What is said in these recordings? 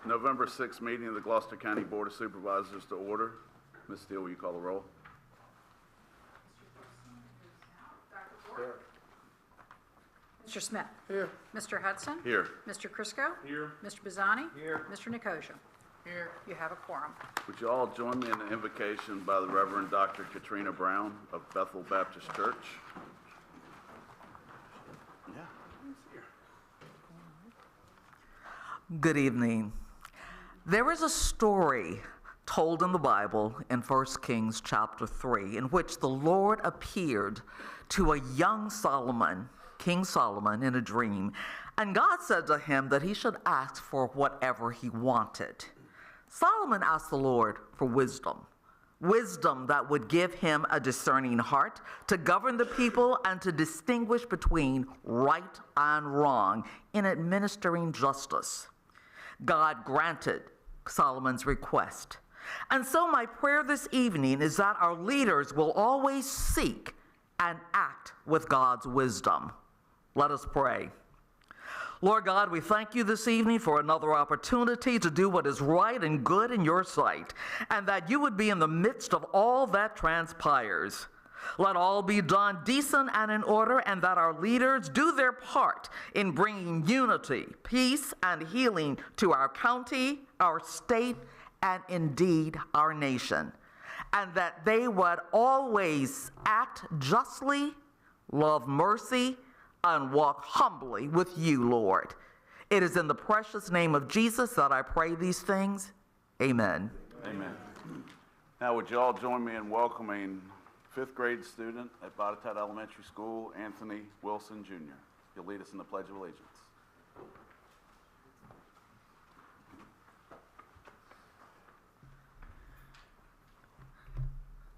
November 6th meeting of the Gloucester County Board of Supervisors to order. Ms. Steele, will you call the roll? Here. Mr. Smith. Here. Mr. Hutson. Here. Mr. Chriscoe. Here. Mr. Bazzani. Here. Mr. Nicosia. Here. You have a quorum. Would you all join me in the invocation by the Reverend Dr. Katrina Brown of Bethel Baptist Church? Yeah. Good evening. There is a story told in the Bible in 1 Kings chapter 3 in which the Lord appeared to a young Solomon, King Solomon, in a dream, and God said to him that he should ask for whatever he wanted. Solomon asked the Lord for wisdom that would give him a discerning heart to govern the people and to distinguish between right and wrong in administering justice. God granted Solomon's request. And so my prayer this evening is that our leaders will always seek and act with God's wisdom. Let us pray. Lord God, we thank you this evening for another opportunity to do what is right and good in your sight, and that you would be in the midst of all that transpires. Let all be done decent and in order, and that our leaders do their part in bringing unity, peace, and healing to our county, our state, and indeed our nation. And that they would always act justly, love mercy, and walk humbly with you, Lord. It is in the precious name of Jesus that I pray these things. Amen. Amen. Now, would you all join me in welcoming fifth grade student at Botetourt Elementary School, Anthony Wilson, Jr. He'll lead us in the Pledge of Allegiance.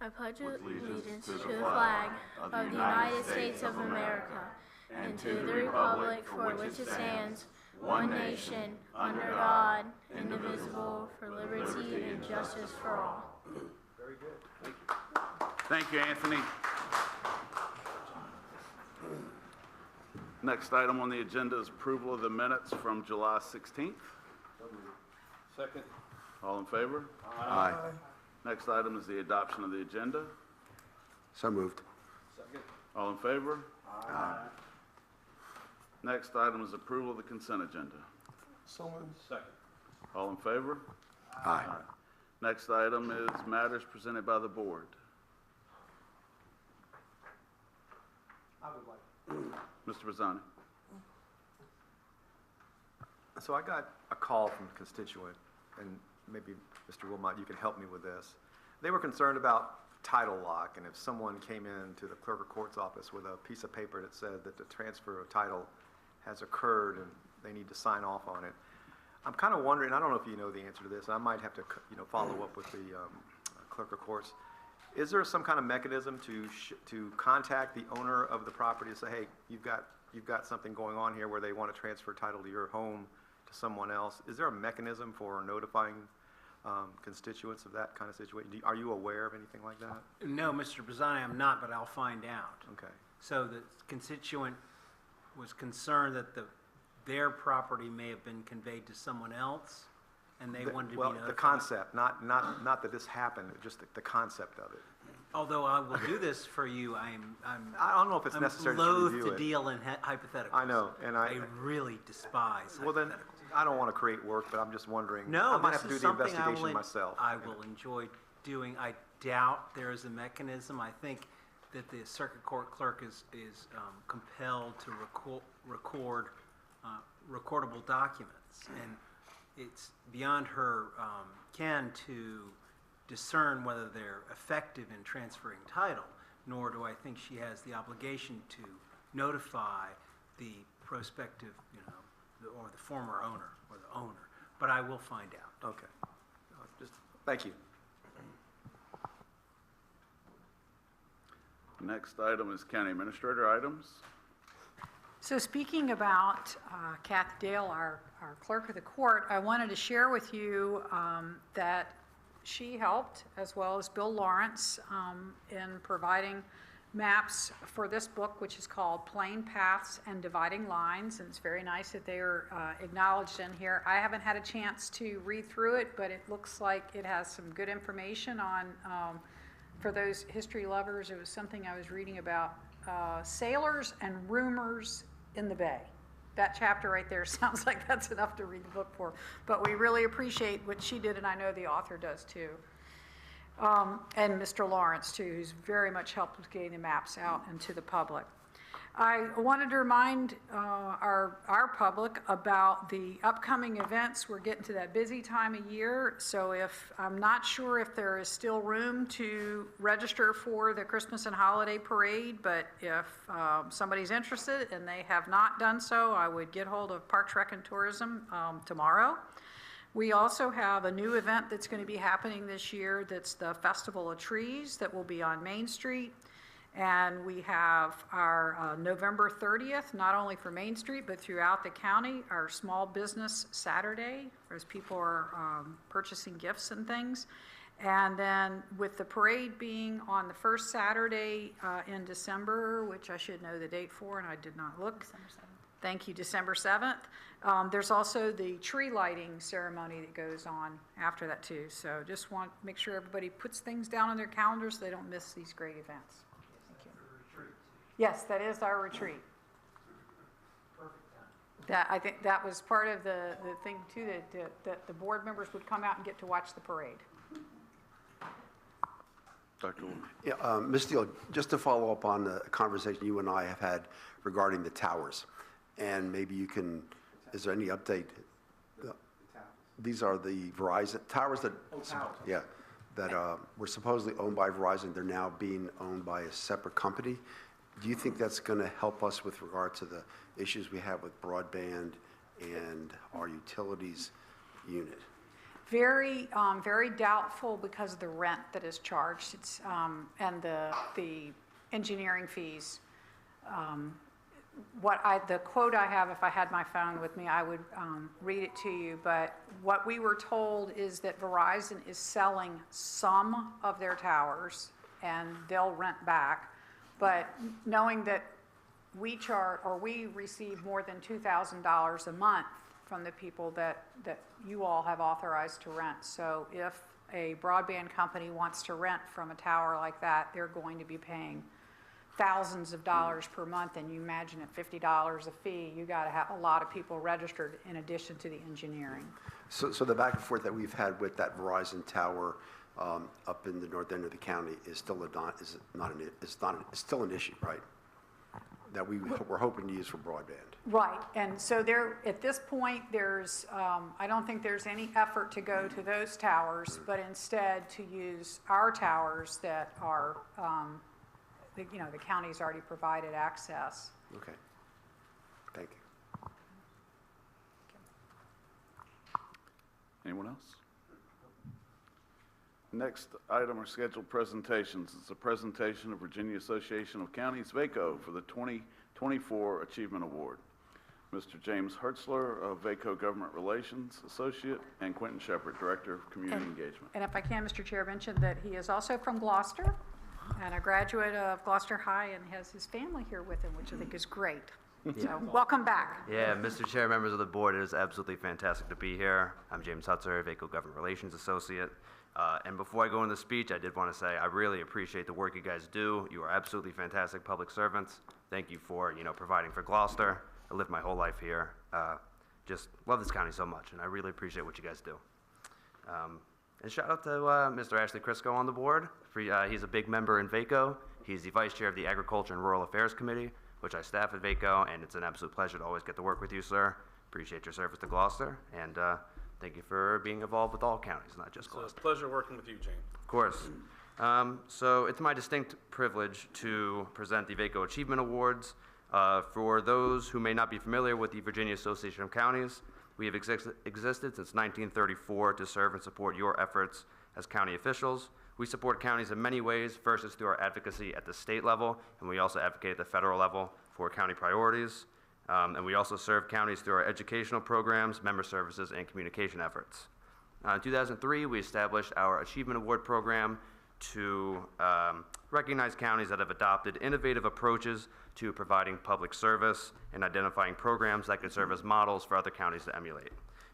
I pledge allegiance to the flag of the United States of America and to the republic for which it stands, one nation, under God, indivisible, for liberty and justice for all. Very good. Thank you, Anthony. Next item on the agenda is approval of the minutes from July 16th. Second. All in favor? Aye. Next item is the adoption of the agenda. So moved. Second. All in favor? Aye. Next item is approval of the consent agenda. So moved. Second. All in favor? Aye. Next item is matters presented by the board. I would like. Mr. Bazzani. So I got a call from a constituent, and maybe Mr. Wilmot, you can help me with this. They were concerned about title lock, and if someone came into the clerk of court's office with a piece of paper that said that the transfer of title has occurred and they need to sign off on it. I'm kind of wondering, I don't know if you know the answer to this, and I might have to follow up with the clerk of courts. Is there some kind of mechanism to contact the owner of the property and say, hey, you've got something going on here where they want to transfer title to your home to someone else? Is there a mechanism for notifying constituents of that kind of situation? Are you aware of anything like that? No, Mr. Bazzani, I'm not, but I'll find out. Okay. So the constituent was concerned that their property may have been conveyed to someone else, and they wanted to be notified. The concept, not that this happened, just the concept of it. Although I will do this for you, I don't know if it's necessary to loath review to it. deal in hypotheticals. I know, and I really despise well then, hypotheticals. I don't want to create work, but I'm just wondering. No, I might this have to do is the something investigation myself. I will enjoy doing. I doubt there is a mechanism. I think that the circuit court clerk is compelled to record recordable documents, and it's beyond her ken to discern whether they're effective in transferring title, nor do I think she has the obligation to notify the prospective, or the former owner, or the owner. But I will find out. Okay. Just thank you. Next item is county administrator items. So speaking about Kathy Dale, our clerk of the court, I wanted to share with you that she helped, as well as Bill Lawrence, in providing maps for this book, which is called Plain Paths and Dividing Lines, and it's very nice that they are acknowledged in here. I haven't had a chance to read through it, but it looks like it has some good information on, for those history lovers, it was something I was reading about sailors and rumors in the bay. That chapter right there sounds like that's enough to read the book for, but we really appreciate what she did, and I know the author does too. And Mr. Lawrence too, who's very much helped with getting the maps out and to the public. I wanted to remind our public about the upcoming events. We're getting to that busy time of year, so if I'm not sure if there is still room to register for the Christmas and Holiday Parade, but if somebody's interested and they have not done so, I would get hold of Parks, Rec, and Tourism tomorrow. We also have a new event that's going to be happening this year that's the Festival of Trees that will be on Main Street. And we have our November 30th, not only for Main Street, but throughout the county, our Small Business Saturday, as people are purchasing gifts and things. And then with the parade being on the first Saturday in December, which I should know the date for, and I did not look. December 7th. Thank you, December 7th. There's also the tree lighting ceremony that goes on after that too. So just want to make sure everybody puts things down on their calendars so they don't miss these great events. Thank you. Yes, that is our retreat. That, I think that was part of the thing too, that the board members would come out and get to watch the parade. Dr. Ward. Yeah, Ms. Steele, just to follow up on the conversation you and I have had regarding the towers, and maybe you can, is there any update? These are the Verizon towers that, yeah, that were supposedly owned by Verizon. They're now being owned by a separate company. Do you think that's going to help us with regard to the issues we have with broadband and our utilities unit? Very, very doubtful because of the rent that is charged. It's and the engineering fees. The quote I have, if I had my phone with me, I would read it to you. But what we were told is that Verizon is selling some of their towers, and they'll rent back. But knowing that we receive more than $2,000 a month from the people that you all have authorized to rent. So if a broadband company wants to rent from a tower like that, they're going to be paying thousands of dollars per month, and you imagine at $50 a fee, you got to have a lot of people registered in addition to the engineering. So the back and forth that we've had with that Verizon tower up in the north end of the county is still still an issue, right? That we're hoping to use for broadband. Right, and so there, at this point, there's, I don't think there's any effort to go to those towers, but instead to use our towers that are, the county's already provided access. Okay, thank you. Anyone else? Next item are scheduled presentations. It's a presentation of Virginia Association of Counties, VACO, for the 2024 Achievement Award. Mr. James Hertzler of VACO Government Relations Associate, and Quentin Shepard, Director of Community Engagement. And if I can, Mr. Chair, mention that he is also from Gloucester and a graduate of Gloucester High and has his family here with him, which I think is great. So welcome back. Yeah, Mr. Chair, members of the board, it is absolutely fantastic to be here. I'm James Hutson, VACO Government Relations Associate. And before I go into the speech, I did want to say I really appreciate the work you guys do. You are absolutely fantastic public servants. Thank you for, providing for Gloucester. I lived my whole life here. Just love this county so much, and I really appreciate what you guys do. And shout out to Mr. Ashley Chriscoe on the board. He's a big member in VACO. He's the vice chair of the Agriculture and Rural Affairs Committee, which I staff at VACO, and it's an absolute pleasure to always get to work with you, sir. Appreciate your service to Gloucester, and thank you for being involved with all counties, not just Gloucester. It's a pleasure working with you, James. Of course. So it's my distinct privilege to present the VACO Achievement Awards. For those who may not be familiar with the Virginia Association of Counties, we have existed since 1934 to serve and support your efforts as county officials. We support counties in many ways. First is through our advocacy at the state level, and we also advocate at the federal level for county priorities. And we also serve counties through our educational programs, member services, and communication efforts. In 2003, we established our Achievement Award program to recognize counties that have adopted innovative approaches to providing public service and identifying programs that could serve as models for other counties to emulate.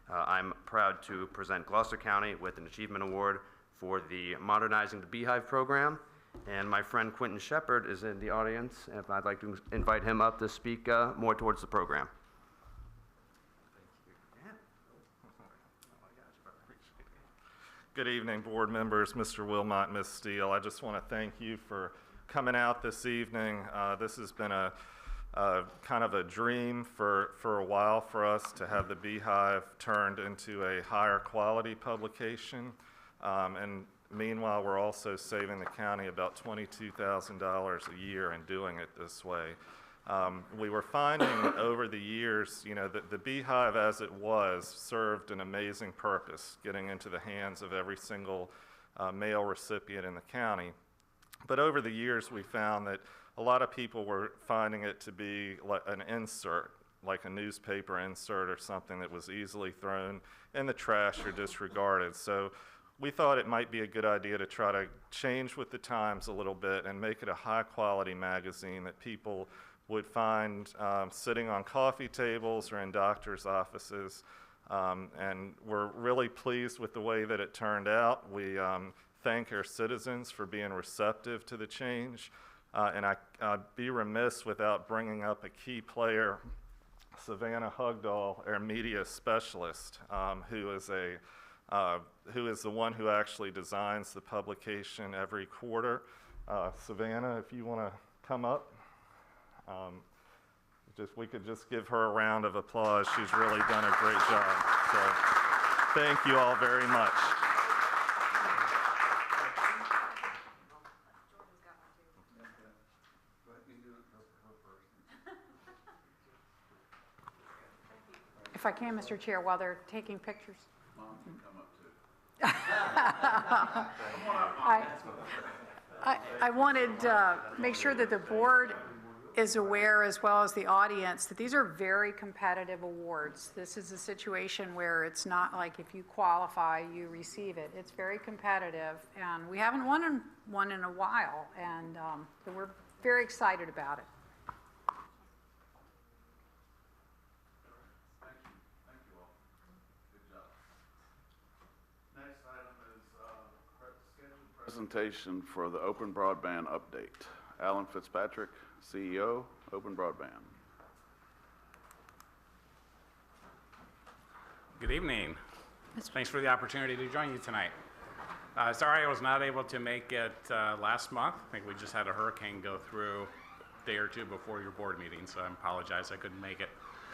I'm proud to present Gloucester County with an Achievement Award for the Modernizing the Beehive program. And my friend Quentin Shepard is in the audience, and I'd like to invite him up to speak more towards the program. Good evening, board members, Mr. Wilmot, Ms. Steele. I just want to thank you for coming out this evening. This has been a kind of a dream for a while for us to have the Beehive turned into a higher quality publication. And meanwhile, we're also saving the county about $22,000 a year in doing it this way. We were finding over the years, you know, that the Beehive as it was served an amazing purpose, getting into the hands of every single male recipient in the county. But over the years, we found that a lot of people were finding it to be like an insert, like a newspaper insert or something that was easily thrown in the trash or disregarded. So we thought it might be a good idea to try to change with the times a little bit and make it a high-quality magazine that people would find sitting on coffee tables or in doctors' offices. And we're really pleased with the way that it turned out. We thank our citizens for being receptive to the change. And I'd be remiss without bringing up a key player, Savannah Hugdahl, our media specialist, who is the one who actually designs the publication every quarter. Savannah, if you want to come up. We could just give her a round of applause. She's really done a great job. So thank you all very much. If I can, Mr. Chair, while they're taking pictures. Mom can come up too. I wanted to make sure that the board is aware, as well as the audience, that these are very competitive awards. This is a situation where it's not like if you qualify, you receive it. It's very competitive, and we haven't won one in a while, and so we're very excited about it. Thank you all. Good job. Next item is scheduled presentation for the Open Broadband update. Alan Fitzpatrick, CEO, Open Broadband. Good evening. Thanks for the opportunity to join you tonight. Sorry I was not able to make it last month. I think we just had a hurricane go through a day or two before your board meeting, so I apologize I couldn't make it.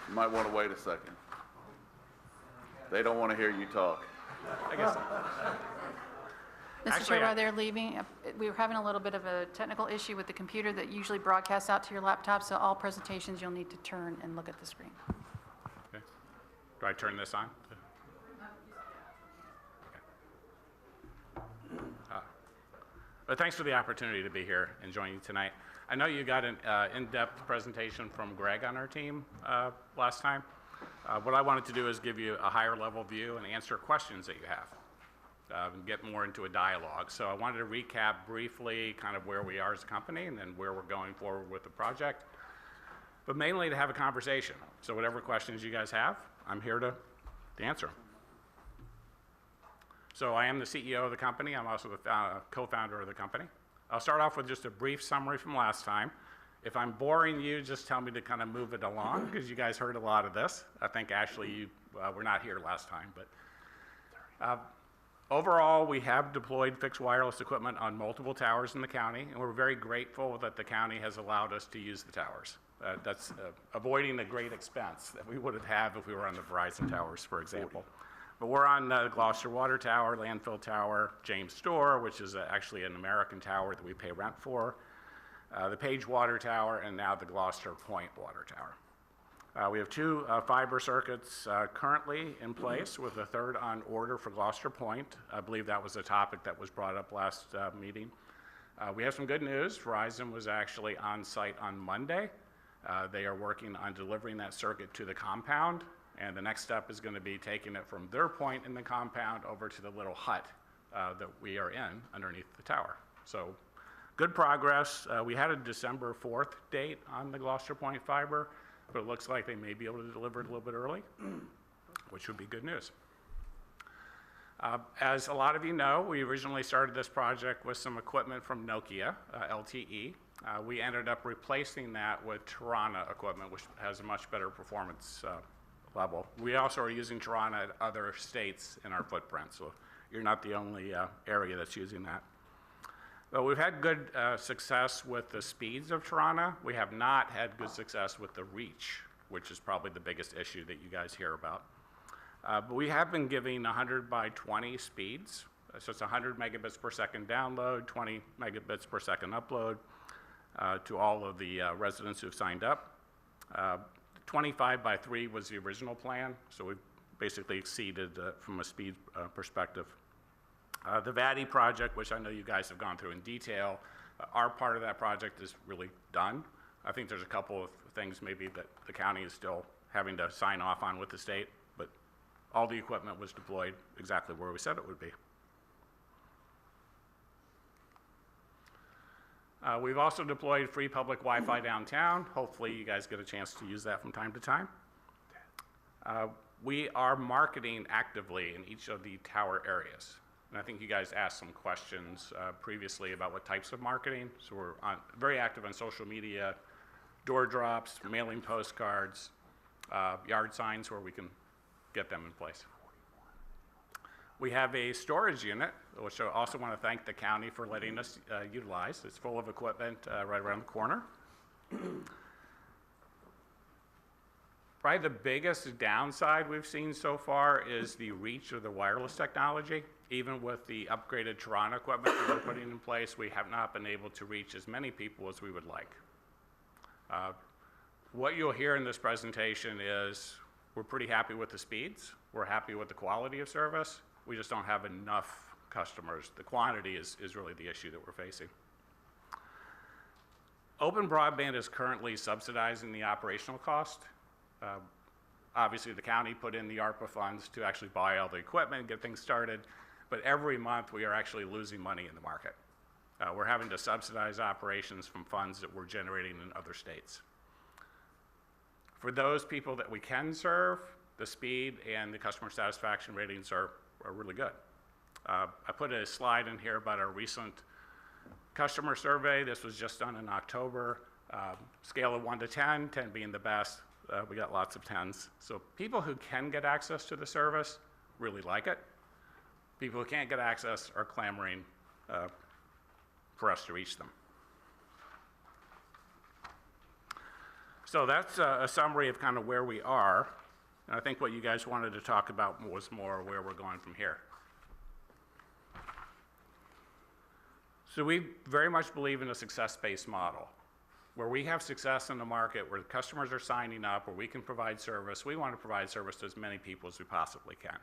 You might want to wait a second. They don't want to hear you talk. I guess. Mr. Actually, Chair, while they're leaving, we were having a little bit of a technical issue with the computer that usually broadcasts out to your laptop, so all presentations you'll need to turn and look at the screen. Okay. Do I turn this on? Okay. But thanks for the opportunity to be here and join you tonight. I know you got an in-depth presentation from Greg on our team last time. What I wanted to do is give you a higher level view and answer questions that you have. And get more into a dialogue. So I wanted to recap briefly kind of where we are as a company and then where we're going forward with the project, but mainly to have a conversation. So whatever questions you guys have, I'm here to answer them. So I am the CEO of the company. I'm also the co-founder of the company. I'll start off with just a brief summary from last time. If I'm boring you, just tell me to kind of move it along because you guys heard a lot of this. I think actually you were not here last time, but overall, we have deployed fixed wireless equipment on multiple towers in the county, and we're very grateful that the county has allowed us to use the towers. That's avoiding the great expense that we would have if we were on the Verizon towers, for example. But we're on the Gloucester Water Tower, Landfill Tower, James Store, which is actually an American tower that we pay rent for, the Page Water Tower, and now the Gloucester Point Water Tower. We have two fiber circuits currently in place with a third on order for Gloucester Point. I believe that was a topic that was brought up last meeting. We have some good news. Verizon was actually on site on Monday. They are working on delivering that circuit to the compound, and the next step is going to be taking it from their point in the compound over to the little hut that we are in underneath the tower. So good progress. We had a December 4th date on the Gloucester Point fiber, but it looks like they may be able to deliver it a little bit early, which would be good news. As a lot of you know, we originally started this project with some equipment from Nokia, LTE. We ended up replacing that with Tirana equipment, which has a much better performance level. We also are using Tirana at other states in our footprint, so you're not the only area that's using that. But we've had good success with the speeds of Tirana. We have not had good success with the reach, which is probably the biggest issue that you guys hear about. But we have been giving 100 by 20 speeds. So it's 100 megabits per second download, 20 megabits per second upload to all of the residents who've signed up. 25 by 3 was the original plan, so we've basically exceeded from a speed perspective. The VADI project, which I know you guys have gone through in detail, our part of that project is really done. I think there's a couple of things maybe that the county is still having to sign off on with the state, but all the equipment was deployed exactly where we said it would be. We've also deployed free public Wi-Fi downtown. Hopefully you guys get a chance to use that from time to time. We are marketing actively in each of the tower areas. And I think you guys asked some questions previously about what types of marketing. So we're very active on social media, door drops, mailing postcards, yard signs where we can get them in place. We have a storage unit, which I also want to thank the county for letting us utilize. It's full of equipment right around the corner. Probably the biggest downside we've seen so far is the reach of the wireless technology. Even with the upgraded Tirana equipment that we're putting in place, we have not been able to reach as many people as we would like. What you'll hear in this presentation is we're pretty happy with the speeds. We're happy with the quality of service. We just don't have enough customers. The quantity is really the issue that we're facing. Open broadband is currently subsidizing the operational cost. Obviously, the county put in the ARPA funds to actually buy all the equipment and get things started, but every month we are actually losing money in the market. We're having to subsidize operations from funds that we're generating in other states. For those people that we can serve, the speed and the customer satisfaction ratings are really good. I put a slide in here about our recent customer survey. This was just done in October. Scale of 1 to 10, 10 being the best. We got lots of 10s. So people who can get access to the service really like it. People who can't get access are clamoring for us to reach them. So that's a summary of kind of where we are. And I think what you guys wanted to talk about was more where we're going from here. So we very much believe in a success-based model. Where we have success in the market, where the customers are signing up, where we can provide service, we want to provide service to as many people as we possibly can.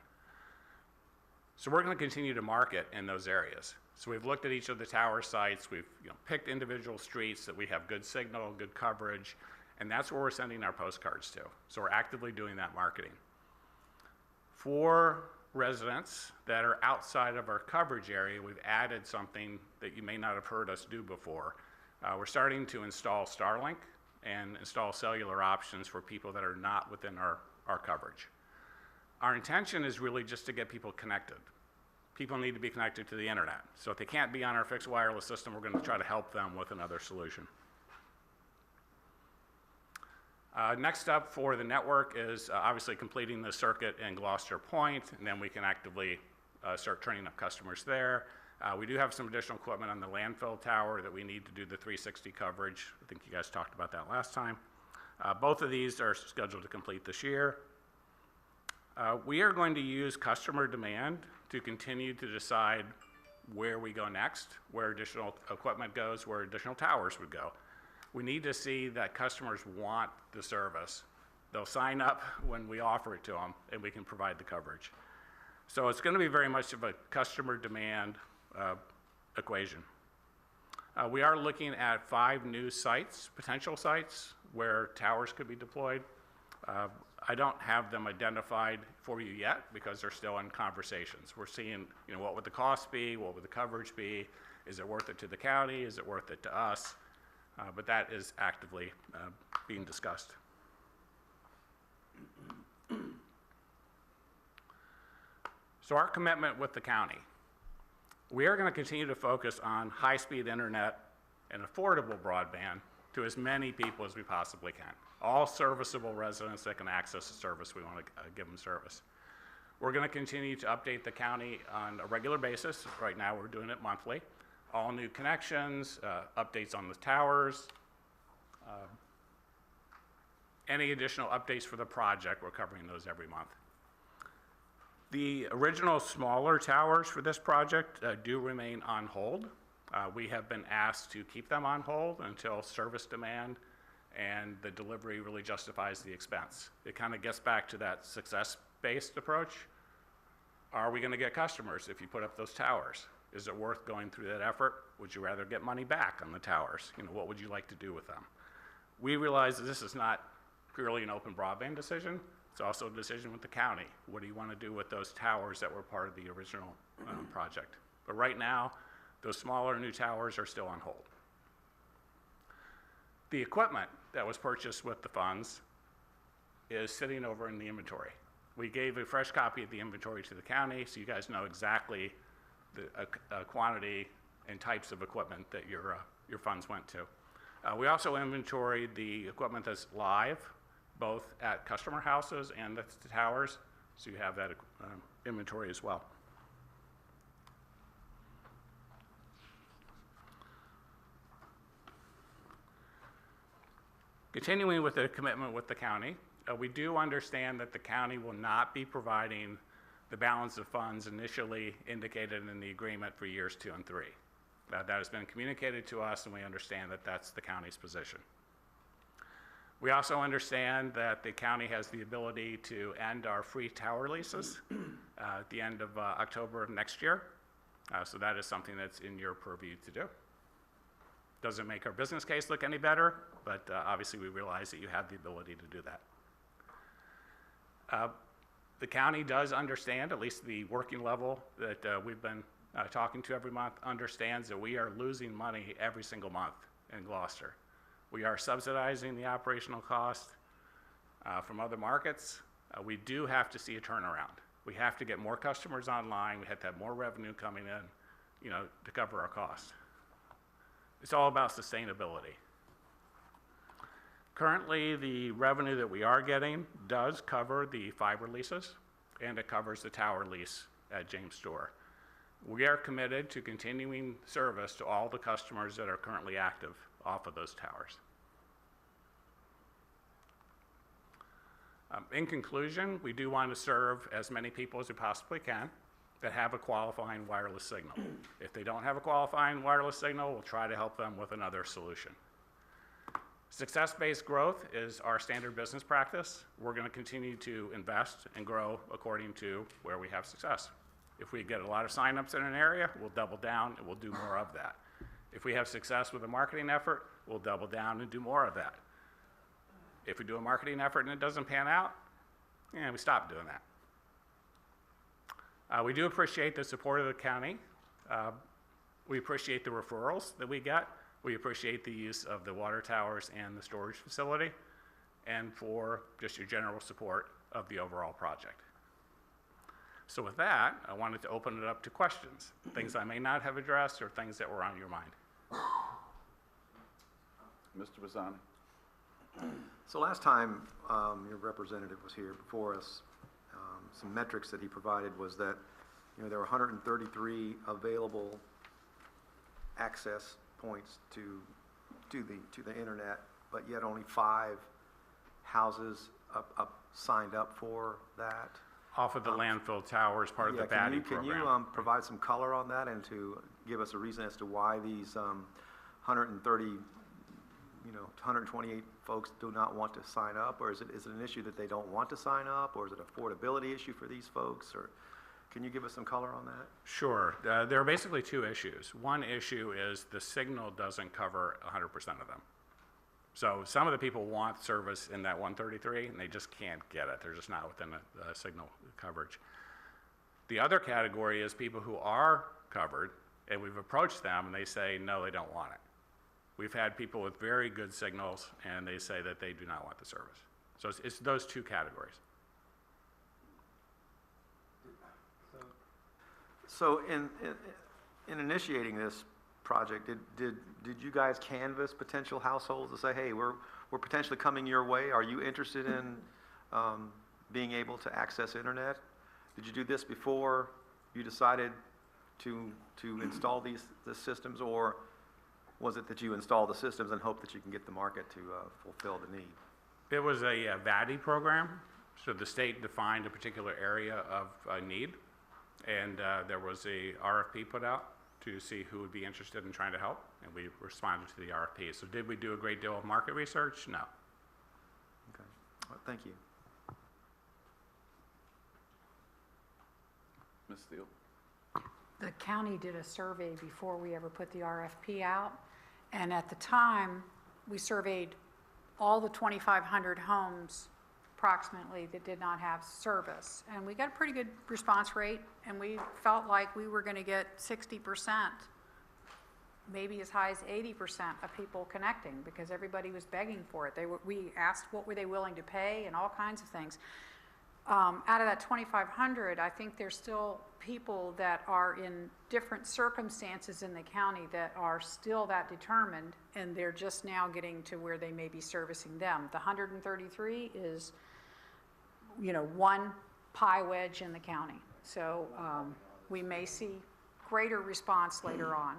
So we're going to continue to market in those areas. So we've looked at each of the tower sites, we've picked individual streets that we have good signal, good coverage, and that's where we're sending our postcards to. So we're actively doing that marketing. For residents that are outside of our coverage area, we've added something that you may not have heard us do before. We're starting to install Starlink and install cellular options for people that are not within our coverage. Our intention is really just to get people connected. People need to be connected to the internet. So if they can't be on our fixed wireless system, we're going to try to help them with another solution. Next up for the network is obviously completing the circuit in Gloucester Point, and then we can actively start turning up customers there. We do have some additional equipment on the landfill tower that we need to do the 360 coverage. I think you guys talked about that last time. Both of these are scheduled to complete this year. We are going to use customer demand to continue to decide where we go next, where additional equipment goes, where additional towers would go. We need to see that customers want the service. They'll sign up when we offer it to them, and we can provide the coverage. So it's going to be very much of a customer demand equation. We are looking at 5 new sites, potential sites, where towers could be deployed. I don't have them identified for you yet because they're still in conversations. We're seeing, what would the cost be? What would the coverage be? Is it worth it to the county? Is it worth it to us? But that is actively being discussed. So our commitment with the county. We are going to continue to focus on high-speed internet and affordable broadband to as many people as we possibly can. All serviceable residents that can access the service, we want to give them service. We're going to continue to update the county on a regular basis. Right now, we're doing it monthly. All new connections, updates on the towers, any additional updates for the project, we're covering those every month. The original smaller towers for this project do remain on hold. We have been asked to keep them on hold until service demand and the delivery really justifies the expense. It kind of gets back to that success-based approach. Are we going to get customers if you put up those towers? Is it worth going through that effort? Would you rather get money back on the towers? What would you like to do with them? We realize that this is not purely an open broadband decision. It's also a decision with the county. What do you want to do with those towers that were part of the original project? But right now, those smaller new towers are still on hold. The equipment that was purchased with the funds is sitting over in the inventory. We gave a fresh copy of the inventory to the county so you guys know exactly the quantity and types of equipment that your funds went to. We also inventoried the equipment that's live, both at customer houses and at the towers, so you have that inventory as well. Continuing with the commitment with the county, we do understand that the county will not be providing the balance of funds initially indicated in the agreement for years 2 and 3. That has been communicated to us, and we understand that that's the county's position. We also understand that the county has the ability to end our free tower leases at the end of October of next year. So that is something that's in your purview to do. Doesn't make our business case look any better, but obviously we realize that you have the ability to do that. The county does understand, at least the working level that we've been talking to every month, understands that we are losing money every single month in Gloucester. We are subsidizing the operational cost from other markets. We do have to see a turnaround. We have to get more customers online. We have to have more revenue coming in, to cover our costs. It's all about sustainability. Currently, the revenue that we are getting does cover the fiber leases, and it covers the tower lease at James Store. We are committed to continuing service to all the customers that are currently active off of those towers. In conclusion, we do want to serve as many people as we possibly can that have a qualifying wireless signal. If they don't have a qualifying wireless signal, we'll try to help them with another solution. Success-based growth is our standard business practice. We're going to continue to invest and grow according to where we have success. If we get a lot of signups in an area, we'll double down and we'll do more of that. If we have success with a marketing effort, we'll double down and do more of that. If we do a marketing effort and it doesn't pan out, we stop doing that. We do appreciate the support of the county. We appreciate the referrals that we get. We appreciate the use of the water towers and the storage facility, and for just your general support of the overall project. So with that, I wanted to open it up to questions, things I may not have addressed or things that were on your mind. Mr. Bazzani. So last time your representative was here before us, some metrics that he provided was that there were 133 available access points to the internet, but yet only 5 houses signed up for that. Off of the landfill towers, part of the Bazzani program. Can you provide some color on that and to give us a reason as to why these 128 folks do not want to sign up, or is it an issue that they don't want to sign up, or is it an affordability issue for these folks, or can you give us some color on that? Sure. There are basically 2 issues. One issue is the signal doesn't cover 100% of them. So some of the people want service in that 133, and they just can't get it. They're just not within the signal coverage. The other category is people who are covered, and we've approached them, and they say, no, they don't want it. We've had people with very good signals, and they say that they do not want the service. So it's those two categories. So in initiating this project, did you guys canvass potential households to say, hey, we're potentially coming your way? Are you interested in being able to access internet? Did you do this before you decided to install these systems, or was it that you install the systems and hope that you can get the market to fulfill the need? It was a VADI program, so the state defined a particular area of need, and there was a RFP put out to see who would be interested in trying to help, and we responded to the RFP. So did we do a great deal of market research? No. Okay, well, thank you. Ms. Steele? The county did a survey before we ever put the RFP out, and at the time, we surveyed all the 2,500 homes approximately that did not have service. And we got a pretty good response rate, and we felt like we were gonna get 60%, maybe as high as 80% of people connecting, because everybody was begging for it. We asked what were they willing to pay and all kinds of things. Out of that 2,500, I think there's still people that are in different circumstances in the county that are still that determined, and they're just now getting to where they may be servicing them. The 133 is, you know, one pie wedge in the county. So we may see greater response later on.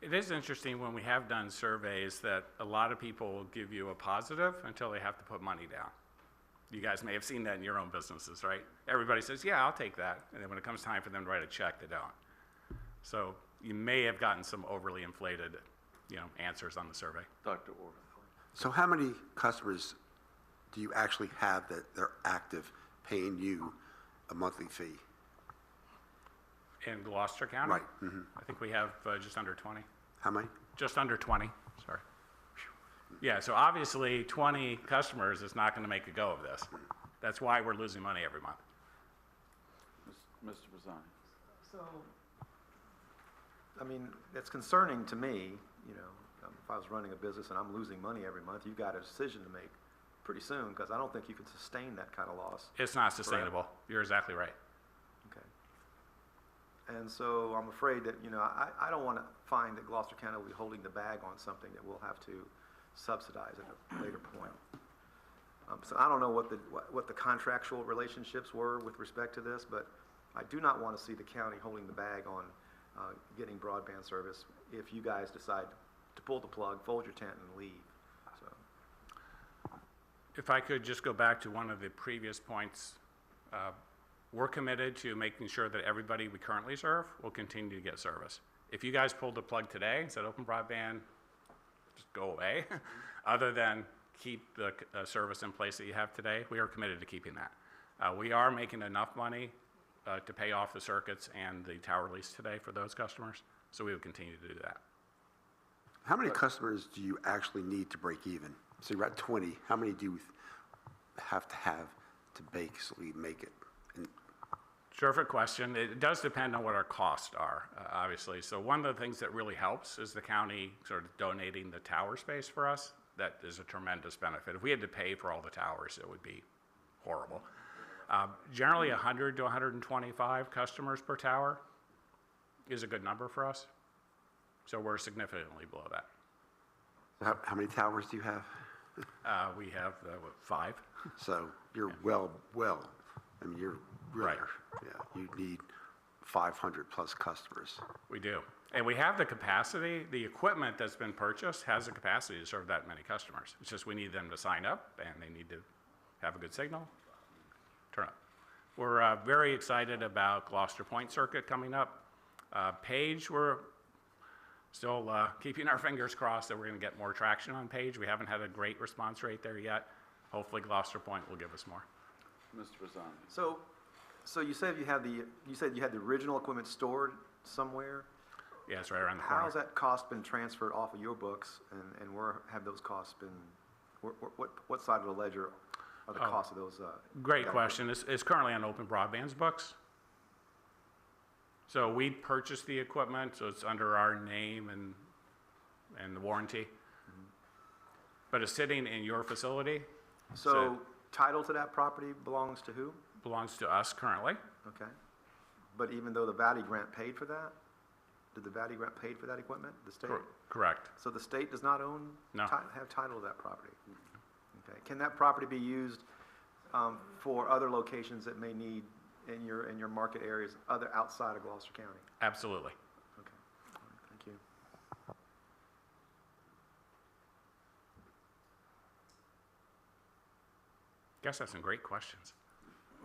It is interesting when we have done surveys that a lot of people will give you a positive until they have to put money down. You guys may have seen that in your own businesses, right? Everybody says, yeah, I'll take that. And then when it comes time for them to write a check, they don't. So you may have gotten some overly inflated, you know, answers on the survey. Dr. Orth? So how many customers do you actually have that they're active paying you a monthly fee? In Gloucester County? Right. Mm-hmm. I think we have just under 20. How many? Just under 20, sorry. Yeah, so obviously 20 customers is not going to make a go of this. That's why we're losing money every month. Mr. Bazzani? So, I mean, it's concerning to me, you know, if I was running a business and I'm losing money every month, you've got a decision to make pretty soon, because I don't think you can sustain that kind of loss. It's not sustainable. You're exactly right. Okay. And so I'm afraid that, you know, I don't want to find that Gloucester County will be holding the bag on something that we'll have to subsidize at a later point. So I don't know what the contractual relationships were with respect to this, but I do not want to see the county holding the bag on getting broadband service if you guys decide to pull the plug, fold your tent, and leave. So, If I could just go back to one of the previous points, we're committed to making sure that everybody we currently serve will continue to get service. If you guys pulled the plug today and said open broadband, just go away, other than keep the service in place that you have today, we are committed to keeping that. We are making enough money to pay off the circuits and the tower lease today for those customers, so we will continue to do that. How many customers do you actually need to break even? So you're at 20. How many do you have to basically make it? And Terrific question. It does depend on what our costs are, obviously. So one of the things that really helps is the county sort of donating the tower space for us. That is a tremendous benefit. If we had to pay for all the towers, it would be horrible. Generally, 100 to 125 customers per tower is a good number for us. So we're significantly below that. how many towers do you have? We have 5. So you're well, I mean, you're really, Right. Yeah, you need 500 plus customers. We do. And we have the capacity. The equipment that's been purchased has the capacity to serve that many customers. It's just we need them to sign up, and they need to have a good signal. Turn up. We're very excited about Gloucester Point Circuit coming up. Page, we're still keeping our fingers crossed that we're going to get more traction on Page. We haven't had a great response rate there yet. Hopefully Gloucester Point will give us more. Mr. Bazzani? so you said you had the original equipment stored somewhere. Yeah, it's right around the How has corner. that cost been transferred off of your books, and where have those costs been, what side of the ledger are the costs of those? Great question. It's currently on Open Broadband's books. So we purchased the equipment, so it's under our name and the warranty. But it's sitting in your facility, So title to that property belongs to who? belongs to us currently. Okay. But even though the Valley grant paid for that, did the Valley grant paid for that equipment, the state? Correct. So the state does not own, No. have title to that property? Okay. Can that property be used for other locations that may need in your market areas, other outside of Gloucester County? Absolutely. Okay. All right. Thank you. Guess that's some great questions.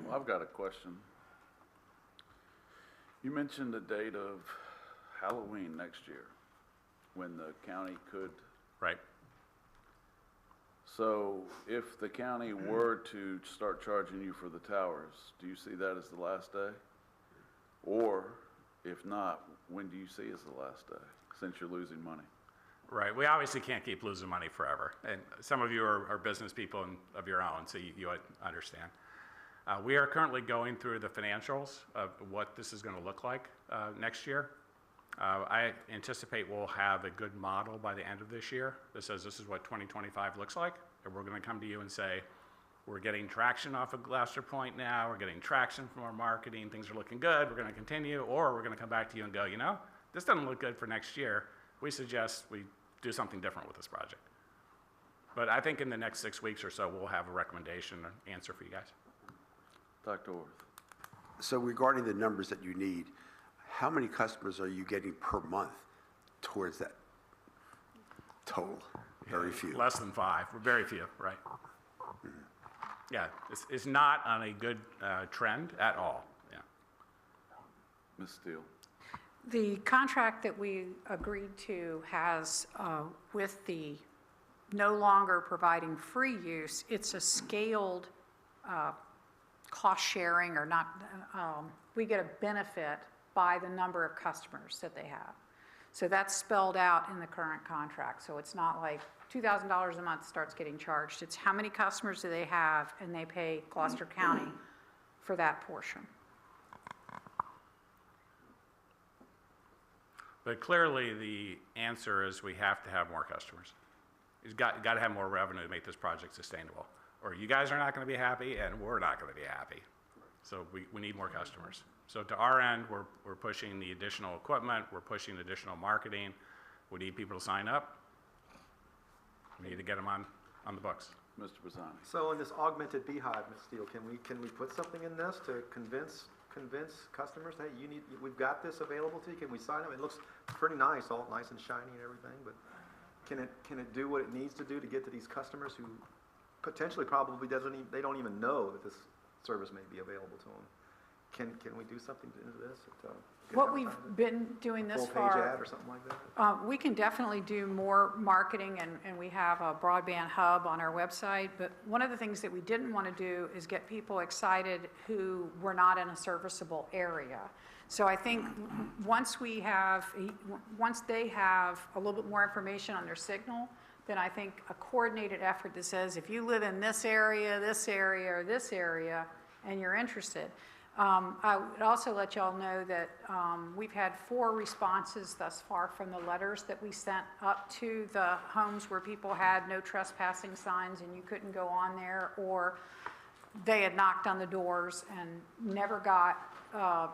Well, I've got a question. You mentioned the date of Halloween next year, when the county could. Right. So if the county were to start charging you for the towers, do you see that as the last day? Or if not, when do you see as the last day, since you're losing money? Right. We obviously can't keep losing money forever. And some of you are business people of your own, so you understand. We are currently going through the financials of what this is going to look like next year. I anticipate we'll have a good model by the end of this year that says this is what 2025 looks like. And we're going to come to you and say, we're getting traction off of Gloucester Point now, we're getting traction from our marketing, things are looking good, we're going to continue, or we're going to come back to you and go, you know, this doesn't look good for next year. We suggest we do something different with this project. But I think in the next 6 weeks or so, we'll have a recommendation and answer for you guys. Dr. Orth? So regarding the numbers that you need, how many customers are you getting per month towards that total? Very few. Less than 5, very few, right? Yeah, it's not on a good trend at all, yeah. Ms. Steele? The contract that we agreed to has, with the no longer providing free use, it's a scaled cost sharing or not, we get a benefit by the number of customers that they have. So that's spelled out in the current contract. So it's not like $2,000 a month starts getting charged. It's how many customers do they have, and they pay Gloucester County for that portion. But clearly, the answer is we have to have more customers. You've got to have more revenue to make this project sustainable. Or you guys are not going to be happy, and we're not going to be happy. So we need more customers. So to our end, we're pushing the additional equipment, we're pushing additional marketing. We need people to sign up. We need to get them on the books. Mr. Bazzani? So in this augmented beehive, Ms. Steele, can we put something in this to convince customers, hey, we've got this available to you, can we sign up? It looks pretty nice, all nice and shiny and everything, but can it do what it needs to do to get to these customers who potentially probably they don't even know that this service may be available to them? Can we do something into this? What we've been doing this far. Full page ad or something like that? We can definitely do more marketing, and we have a broadband hub on our website, but one of the things that we didn't want to do is get people excited who were not in a serviceable area. So I think once they have a little bit more information on their signal, then I think a coordinated effort that says, if you live in this area, or this area, and you're interested. I would also let y'all know that we've had 4 responses thus far from the letters that we sent up to the homes where people had no trespassing signs and you couldn't go on there, or they had knocked on the doors and never got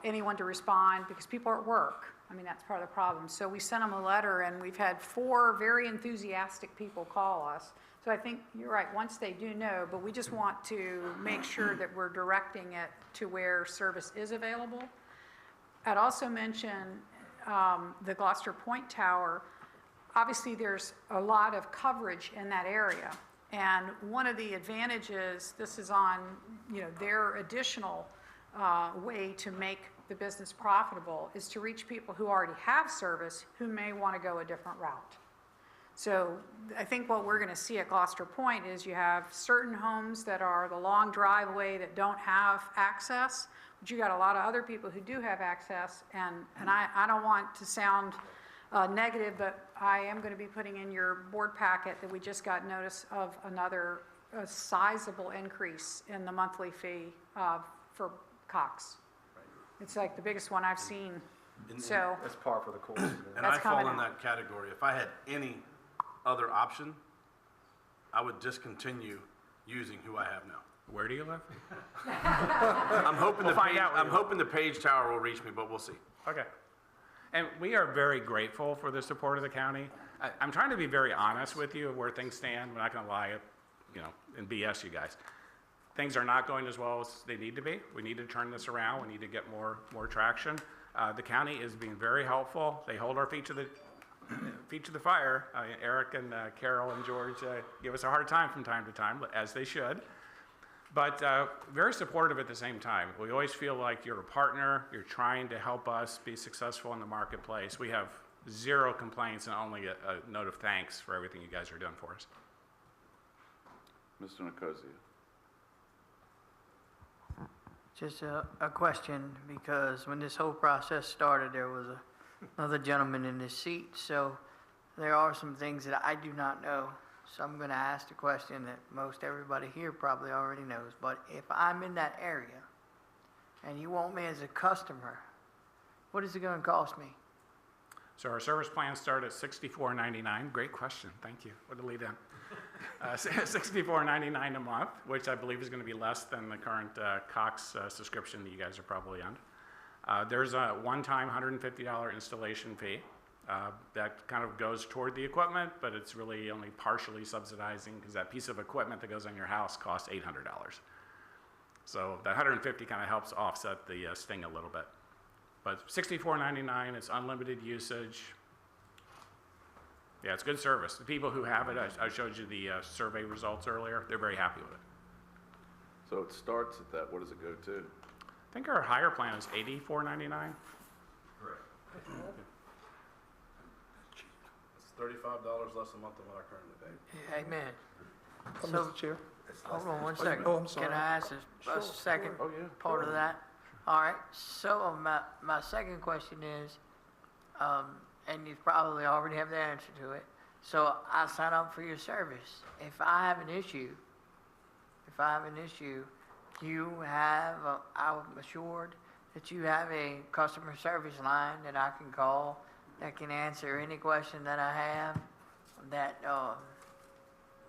anyone to respond because people are at work. I mean, that's part of the problem. So we sent them a letter, and we've had 4 very enthusiastic people call us. So I think you're right, once they do know, but we just want to make sure that we're directing it to where service is available. I'd also mention the Gloucester Point Tower. Obviously, there's a lot of coverage in that area. And one of the advantages, this is on their additional way to make the business profitable, is to reach people who already have service who may want to go a different route. So I think what we're going to see at Gloucester Point is you have certain homes that are the long driveway that don't have access, but you got a lot of other people who do have access, and I don't want to sound negative, but I am going to be putting in your board packet that we just got notice of another sizable increase in the monthly fee for Cox. It's like the biggest one I've seen, so. That's par for the course. And That's I fall coming in out. that category. If I had any other option, I would discontinue using who I have now. Where do you live? I'm hoping find out where I'm you hoping the Page Tower will reach me, but we'll see. Okay. And we are very grateful for the support of the county. I'm trying to be very honest with you of where things stand. We're not going to lie, and BS you guys. Things are not going as well as they need to be. We need to turn this around. We need to get more traction. The county is being very helpful. They hold our feet to the fire. Eric and Carol and George give us a hard time from time to time, as they should. But very supportive at the same time. We always feel like you're a partner. You're trying to help us be successful in the marketplace. We have zero complaints and only a note of thanks for everything you guys are doing for us. Mr. Nicosia. Just a question, because when this whole process started, there was another gentleman in this seat, so there are some things that I do not know. So I'm going to ask the question that most everybody here probably already knows, but if I'm in that area and you want me as a customer, what is it going to cost me? So our service plans start at $64.99. Great question. Thank you. What a lead in. $64.99 a month, which I believe is going to be less than the current Cox subscription that you guys are probably on. There's a one-time $150 installation fee. That kind of goes toward the equipment, but it's really only partially subsidizing because that piece of equipment that goes on your house costs $800. So that $150 kind of helps offset the sting a little bit. But $64.99, it's unlimited usage. Yeah, it's good service. The people who have it, I showed you the survey results earlier, they're very happy with it. So it starts at that, what does it go to? I think our higher plan is $84.99. Correct. It's $35 less a month than what I currently pay. Amen. So, Mr. Chair? hold on one second. Oh, I'm sorry. Can I ask a second Oh, yeah. part of that? All right, so my second question is, and you probably already have the answer to it. So I sign up for your service. If I have an issue, you have, I'm assured that you have a customer service line that I can call that can answer any question that I have, that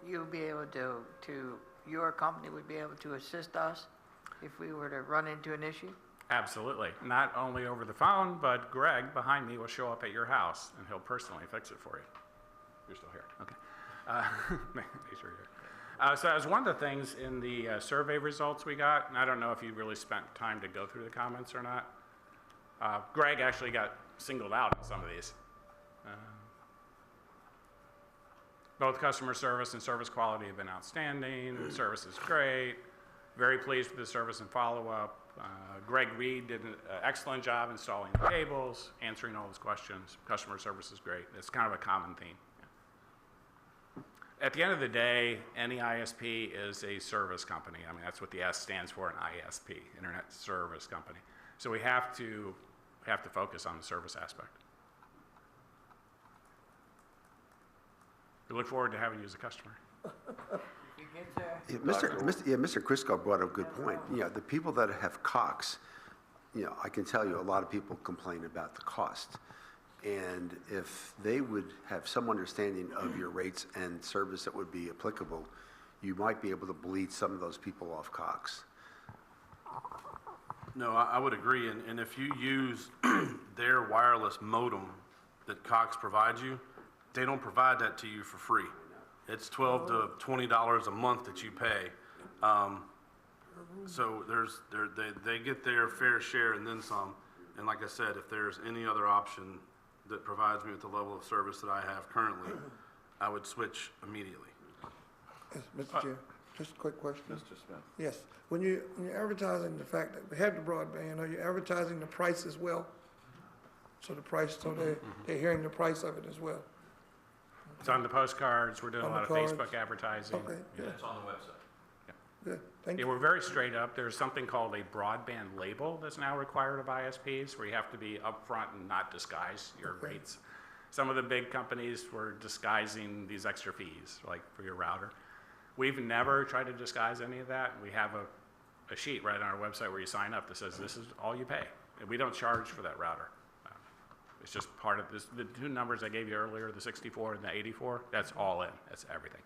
you'll be able to, your company would be able to assist us if we were to run into an issue? Absolutely. Not only over the phone, but Greg behind me will show up at your house and he'll personally fix it for you. You're still here. Okay. Make sure you're here. So as one of the things in the survey results we got, and I don't know if you really spent time to go through the comments or not, Greg actually got singled out in some of these. Both customer service and service quality have been outstanding. The service is great. Very pleased with the service and follow-up. Greg Reed did an excellent job installing the cables, answering all his questions. Customer service is great. It's kind of a common theme. Yeah. At the end of the day, any ISP is a service company. I mean, that's what the S stands for, an ISP, Internet Service Company. So we have to focus on the service aspect. We look forward to having you as a customer. Yeah, Mr. Chriscoe brought up a good point. You know, the people that have Cox, you know, I can tell you a lot of people complain about the cost. And if they would have some understanding of your rates and service that would be applicable, you might be able to bleed some of those people off Cox. No, I would agree, and if you use their wireless modem that Cox provides you, they don't provide that to you for free. It's $12 to $20 a month that you pay. So they get their fair share and then some. And like I said, if there's any other option that provides me with the level of service that I have currently, I would switch immediately. Yes, Mr. Chair, just a quick question. Mr. Smith. Yes, when you're advertising the fact that we have the broadband, are you advertising the price as well? So the price, so they're hearing the price of it as well? It's on the postcards, we're doing a On lot of the cards? Facebook advertising. Okay, good, It's on the website. good, thank Yeah, you. we're very straight up. There's something called a broadband label that's now required of ISPs, where you have to be upfront and not disguise your rates. Some of the big companies were disguising these extra fees, like for your router. We've never tried to disguise any of that. We have a sheet right on our website where you sign up that says this is all you pay. And we don't charge for that router. It's just part of this. The two numbers I gave you earlier, the 64 and the 84, that's all in. That's everything.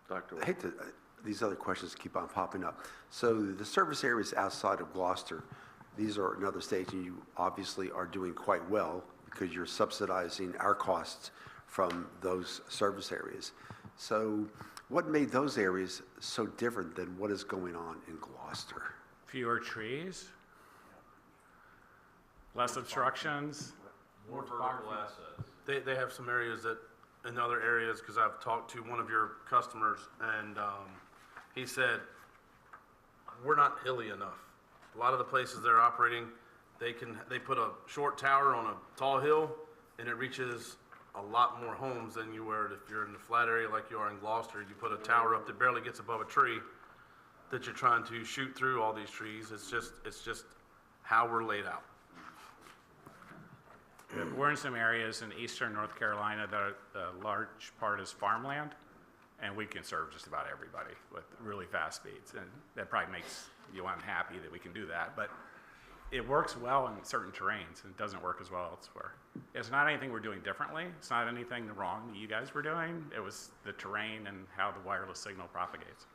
Dr. I hate to, these other questions keep on popping up. So the service areas outside of Gloucester, these are in other states, and you obviously are doing quite well because you're subsidizing our costs from those service areas. So what made those areas so different than what is going on in Gloucester? Fewer trees, less obstructions. More vertical assets. They have some areas that, in other areas, because I've talked to one of your customers, and he said, we're not hilly enough. A lot of the places they're operating, they put a short tower on a tall hill, and it reaches a lot more homes than you would if you're in the flat area like you are in Gloucester. You put a tower up that barely gets above a tree, that you're trying to shoot through all these trees. It's just how we're laid out. We're in some areas in eastern North Carolina that a large part is farmland, and we can serve just about everybody with really fast speeds. And that probably makes you unhappy that we can do that, but it works well in certain terrains and doesn't work as well elsewhere. It's not anything we're doing differently. It's not anything wrong that you guys were doing. It was the terrain and how the wireless signal propagates,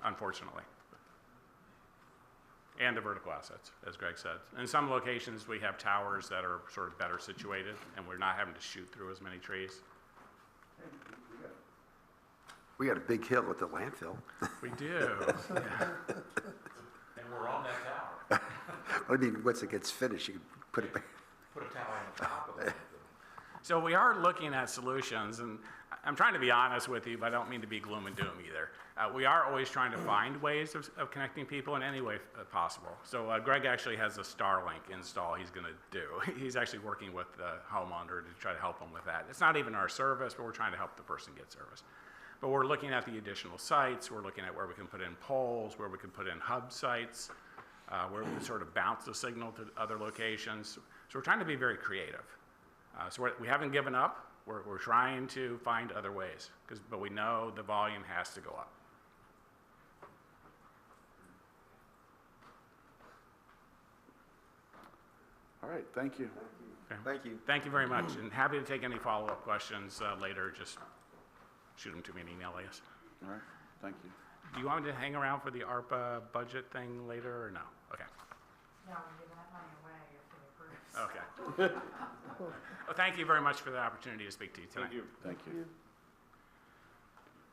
unfortunately. And the vertical assets, as Greg said. In some locations, we have towers that are sort of better situated, and we're not having to shoot through as many trees. We got a big hill at the landfill. We do. Yeah. And we're on that tower. I mean, once it gets finished, you can put it back. Put a tower on the top of it. So we are looking at solutions, and I'm trying to be honest with you, but I don't mean to be gloom and doom either. We are always trying to find ways of connecting people in any way possible. So Greg actually has a Starlink install he's going to do. He's actually working with the homeowner to try to help him with that. It's not even our service, but we're trying to help the person get service. But we're looking at the additional sites. We're looking at where we can put in poles, where we can put in hub sites, where we can sort of bounce the signal to other locations. So we're trying to be very creative. So we haven't given up. We're trying to find other ways, but we know the volume has to go up. All right, thank you. Okay. Thank you. Thank you very much, and happy to take any follow-up questions later. Just shoot them to me and email us. All right, thank you. Do you want me to hang around for the ARPA budget thing later, or no? Okay. No, we're giving that money away if it approves. Okay. Well, thank you very much for the opportunity to speak to you tonight. Thank you.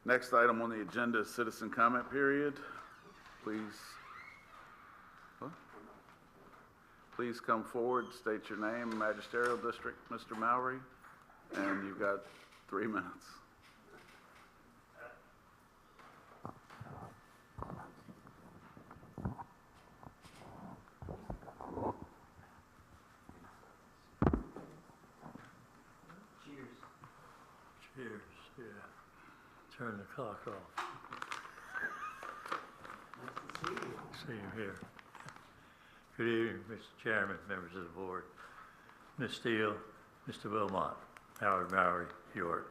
Next item on the agenda is citizen comment period. Please come forward, state your name, magisterial district, Mr. Mowry, and you've got 3 minutes. Cheers, yeah. Turn the clock off. See you here. Good evening, Mr. Chairman, members of the board, Ms. Steele, Mr. Wilmot, Howard Mowry, York.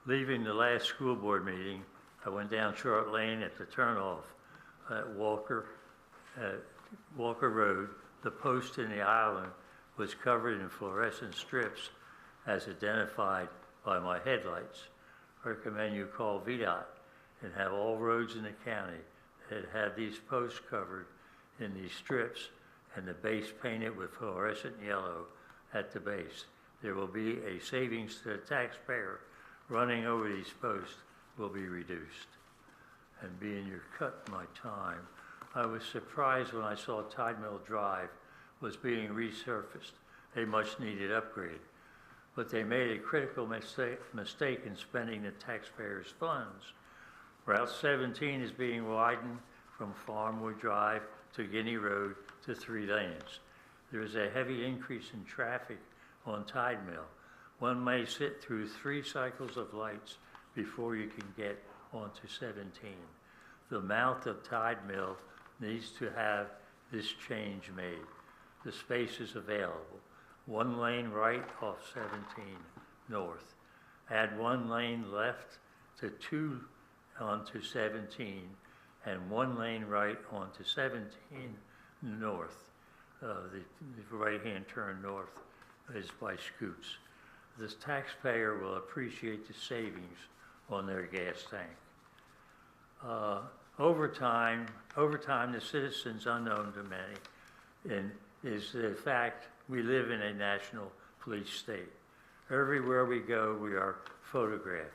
Leaving the last school board meeting, I went down Short Lane at the turnoff at Walker Road. The post in the island was covered in fluorescent strips as identified by my headlights. Recommend you call VDOT and have all roads in the county that have these posts covered in these strips and the base painted with fluorescent yellow at the base. There will be a savings to the taxpayer. Running over these posts will be reduced. And being you're cutting my time, I was surprised when I saw Tide Mill Drive was being resurfaced, a much needed upgrade. But they made a critical mistake in spending the taxpayers' funds. Route 17 is being widened from Farmwood Drive to Guinea Road to 3 lanes. There is a heavy increase in traffic on Tide Mill. One may sit through 3 cycles of lights before you can get onto 17. The mouth of Tide Mill needs to have this change made. The space is available. 1 lane right off 17 north. Add 1 lane left to 2 onto 17 and 1 lane right onto 17 north. The right-hand turn north is by Scoots. This taxpayer will appreciate the savings on their gas tank. Over time, the citizens unknown to many is the fact we live in a national police state. Everywhere we go, we are photographed.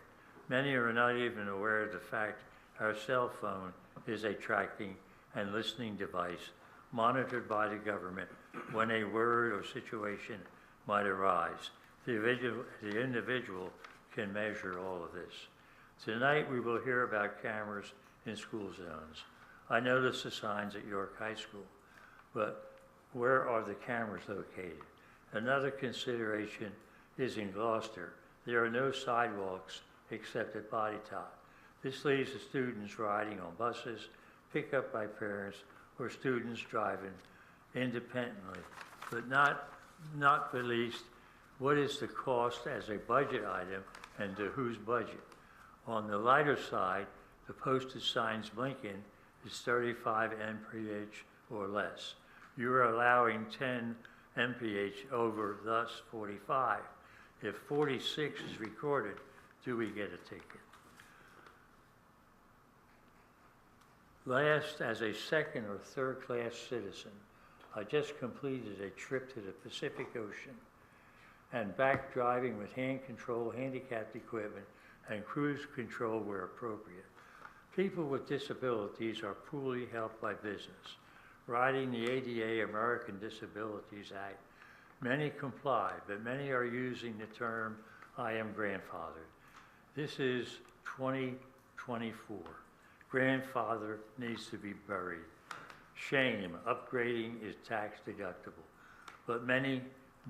Many are not even aware of the fact our cell phone is a tracking and listening device monitored by the government when a word or situation might arise. The individual can measure all of this. Tonight, we will hear about cameras in school zones. I noticed the signs at York High School, but where are the cameras located? Another consideration is in Gloucester. There are no sidewalks except at Body Top. This leaves the students riding on buses, picked up by parents, or students driving independently. But not the least, what is the cost as a budget item and to whose budget? On the lighter side, the posted signs blinking is 35 mph or less. You are allowing 10 mph over, thus 45. If 46 is recorded, do we get a ticket? Last, as a second or third class citizen, I just completed a trip to the Pacific Ocean and back driving with hand control, handicapped equipment, and cruise control where appropriate. People with disabilities are poorly helped by business. Riding the ADA, American Disabilities Act, many comply, but many are using the term, I am grandfathered. This is 2024. Grandfather needs to be buried. Shame, upgrading is tax deductible, but many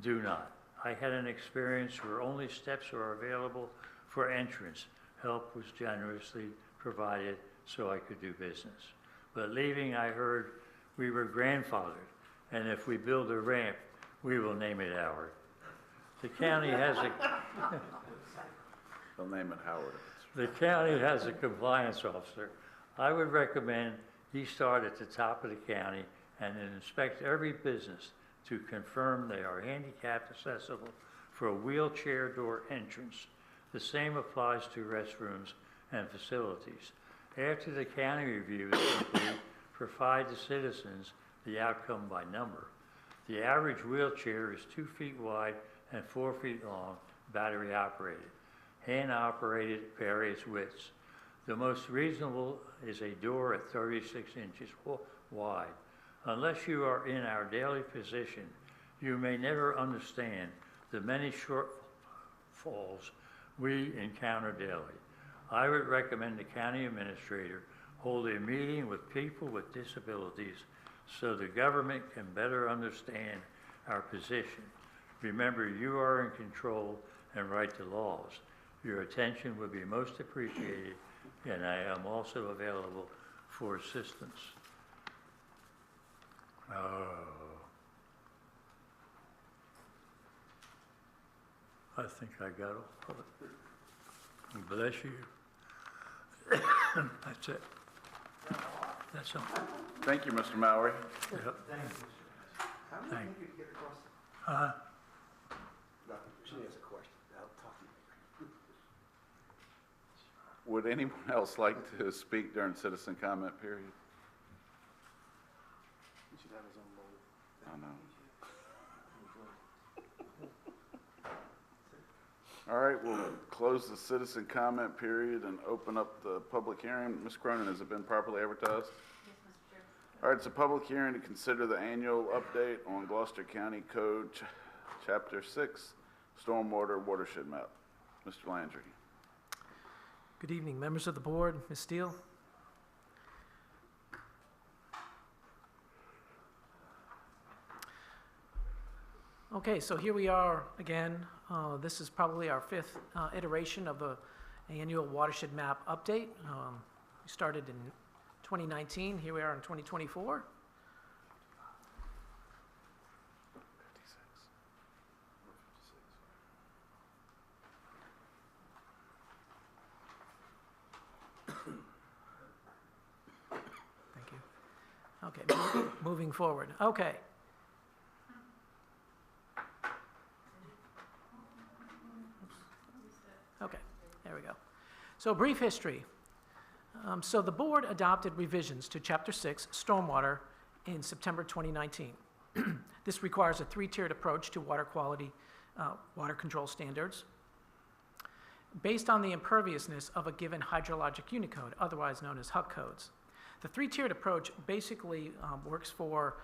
do not. I had an experience where only steps are available for entrance. Help was generously provided so I could do business. But leaving, I heard we were grandfathered, and if we build a ramp, we will name it Howard. The county has a... They'll name it Howard. The county has a compliance officer. I would recommend he start at the top of the county and inspect every business to confirm they are handicapped accessible for a wheelchair door entrance. The same applies to restrooms and facilities. After the county review is complete, provide the citizens the outcome by number. The average wheelchair is 2 feet wide and 4 feet long, battery operated. Hand operated, various widths. The most reasonable is a door at 36 inches wide. Unless you are in our daily position, you may never understand the many shortfalls we encounter daily. I would recommend the county administrator hold a meeting with people with disabilities so the government can better understand our position. Remember, you are in control and write the laws. Your attention would be most appreciated, and I am also available for assistance. I think I got all of it. Bless you. That's it. That's all. Thank you, Mr. Mowry. Yep. How do you think you get across? Nothing. She has a question. I'll talk to you. Would anyone else like to speak during citizen comment period? You should have his own mold. I know. All right, we'll close the citizen comment period and open up the public hearing. Ms. Cronin, has it been properly advertised? Yes, Mr. Chair. All right, it's a public hearing to consider the annual update on Gloucester County Code, Chapter 6, Stormwater Watershed Map. Mr. Landry. Good evening, members of the board, Ms. Steele. Okay, so here we are again This is probably our fifth iteration of an annual watershed map update. We started in 2019. Here we are in 2024. Thank you. Okay, moving forward. Okay. Okay, there we go. So brief history. So the board adopted revisions to Chapter 6, Stormwater, in September 2019. This requires a three-tiered approach to water quality, water control standards, based on the imperviousness of a given hydrologic unit code, otherwise known as HUC codes. The three-tiered approach basically works for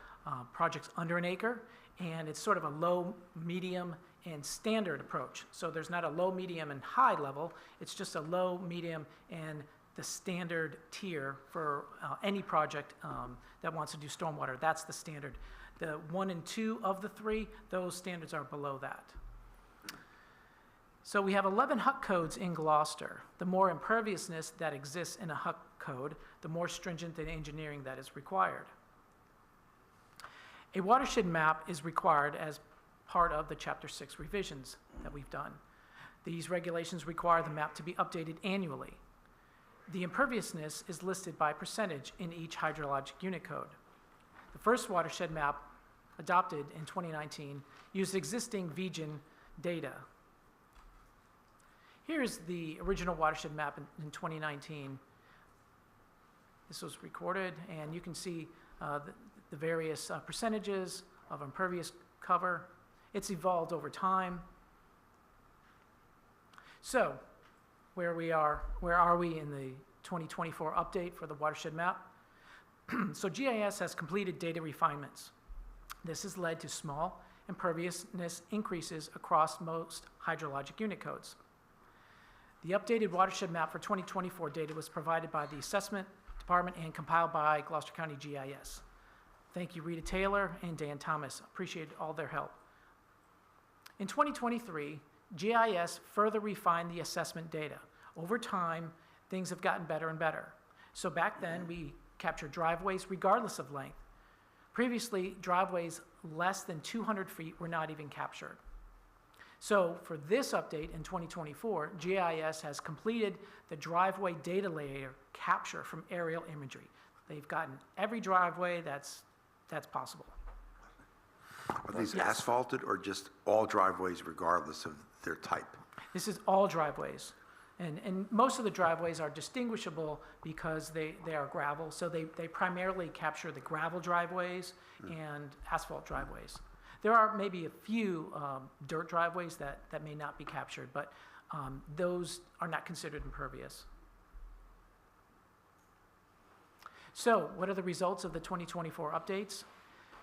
projects under an acre, and it's sort of a low, medium, and standard approach. So there's not a low, medium, and high level. It's just a low, medium, and the standard tier for any project that wants to do stormwater. That's the standard. The 1 and 2 of the 3, those standards are below that. So we have 11 HUC codes in Gloucester. The more imperviousness that exists in a HUC code, the more stringent the engineering that is required. A watershed map is required as part of the Chapter 6 revisions that we've done. These regulations require the map to be updated annually. The imperviousness is listed by percentage in each hydrologic unit code. The first watershed map, adopted in 2019, used existing VGen data. Here's the original watershed map in 2019. This was recorded, and you can see the various percentages of impervious cover. It's evolved over time. So, where are we in the 2024 update for the watershed map? So GIS has completed data refinements. This has led to small imperviousness increases across most hydrologic unit codes. The updated watershed map for 2024 data was provided by the Assessment Department and compiled by Gloucester County GIS. Thank you, Rita Taylor and Dan Thomas. Appreciate all their help. In 2023, GIS further refined the assessment data. Over time, things have gotten better and better. So back then, we captured driveways regardless of length. Previously, driveways less than 200 feet were not even captured. So for this update in 2024, GIS has completed the driveway data layer capture from aerial imagery. They've gotten every driveway that's possible. Are these asphalted or just all driveways regardless of their type? This is all driveways. And most of the driveways are distinguishable because they are gravel. So they primarily capture the gravel driveways and asphalt driveways. There are maybe a few dirt driveways that may not be captured, but those are not considered impervious. So what are the results of the 2024 updates?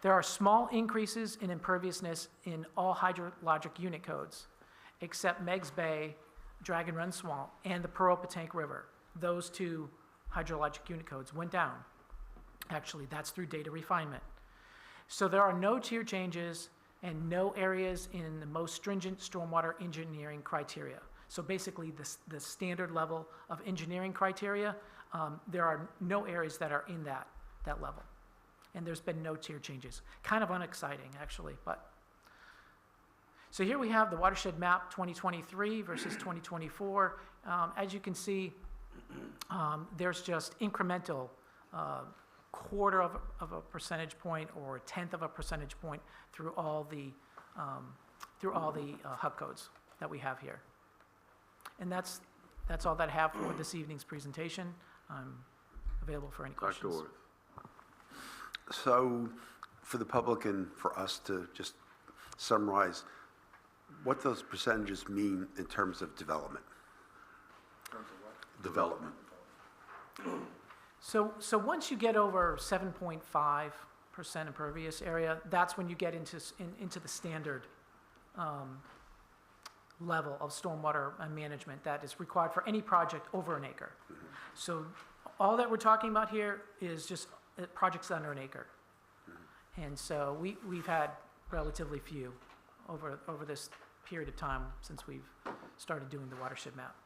There are small increases in imperviousness in all hydrologic unit codes, except Meigs Bay, Dragon Run Swamp, and the Paropatank River. Those two hydrologic unit codes went down. Actually, that's through data refinement. So there are no tier changes and no areas in the most stringent stormwater engineering criteria. So basically, the standard level of engineering criteria, there are no areas that are in that level. And there's been no tier changes. Kind of unexciting, actually, but. So here we have the watershed map 2023 versus 2024. As you can see, there's just incremental quarter of a percentage point or a tenth of a percentage point through all the HUC codes that we have here. And that's all that I have for this evening's presentation. I'm available for any questions. Dr. Orth. So for the public and for us to just summarize what those percentages mean in terms of development. Development. So once you get over 7.5% impervious area, that's when you get into the standard level of stormwater management that is required for any project over an acre. Mm-hmm. So all that we're talking about here is just projects under an acre. Mm-hmm. And so we've had relatively few over this period of time since we've started doing the watershed map.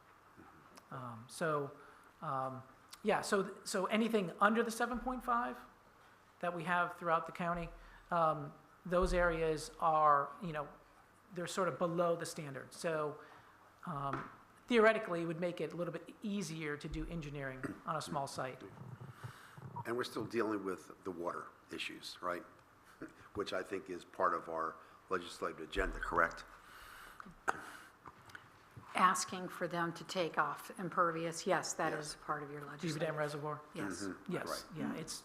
Yeah, so anything under the 7.5 that we have throughout the county, those areas are, they're sort of below the standard. So theoretically, it would make it a little bit easier to do engineering on a small site. And we're still dealing with the water issues, right? Which I think is part of our legislative agenda, correct? Asking for them to take off impervious, yes, that is part of your Beaver legislation. Dam Reservoir? Yes. Yes, Right. yeah, it's,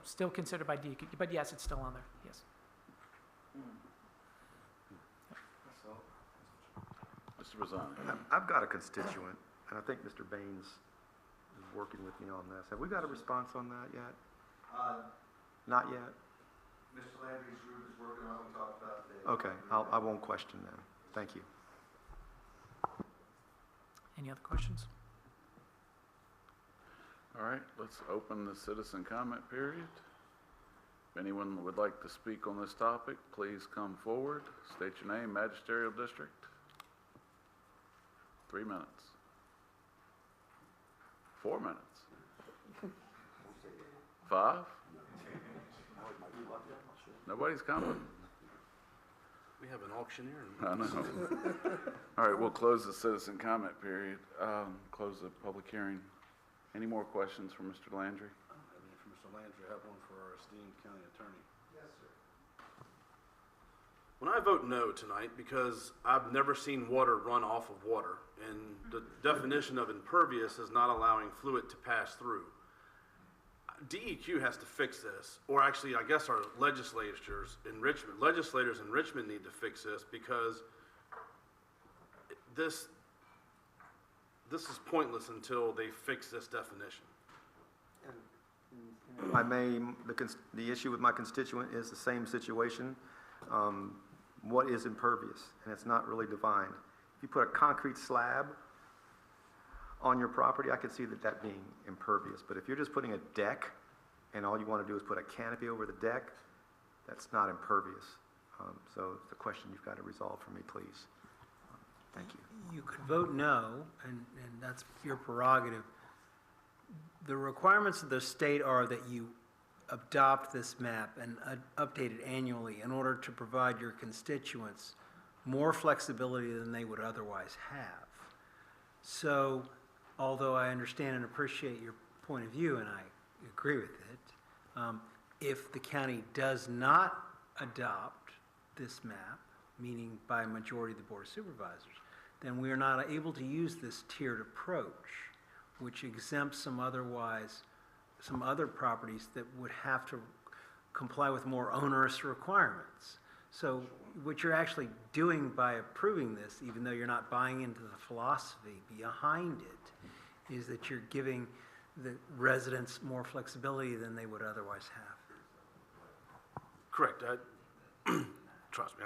still considered by DEQ, but yes, it's still on there, yes. Mr. Bazzani. I've got a constituent, and I think Mr. Baines is working with me on this. Have we got a response on that yet? Not yet? Mr. Landry's group is working on it, we talked about that. Okay, I won't question them. Thank you. Any other questions? All right, let's open the citizen comment period. If anyone would like to speak on this topic, please come forward. State your name, magisterial district. 3 minutes. 4 minutes. 5? Nobody's coming. We have an auctioneer. I know. All right, we'll close the citizen comment period, close the public hearing. Any more questions for Mr. Landry? I have one for Mr. Landry, I have one for our esteemed county attorney. Yes, sir. When I vote no tonight, because I've never seen water run off of water, and the definition of impervious is not allowing fluid to pass through. DEQ has to fix this, or actually, I guess our legislators in Richmond need to fix this, because this is pointless until they fix this definition. If I may, the issue with my constituent is the same situation. What is impervious? And it's not really defined. If you put a concrete slab on your property, I could see that being impervious. But if you're just putting a deck and all you want to do is put a canopy over the deck, that's not impervious. So it's a question you've got to resolve for me, please. Thank you. You could vote no, and that's your prerogative. The requirements of the state are that you adopt this map and update it annually in order to provide your constituents more flexibility than they would otherwise have. So, although I understand and appreciate your point of view, and I agree with it, if the county does not adopt this map, meaning by a majority of the Board of Supervisors, then we are not able to use this tiered approach, which exempts some other properties that would have to comply with more onerous requirements. So what you're actually doing by approving this, even though you're not buying into the philosophy behind it, is that you're giving the residents more flexibility than they would otherwise have. Correct. Trust me,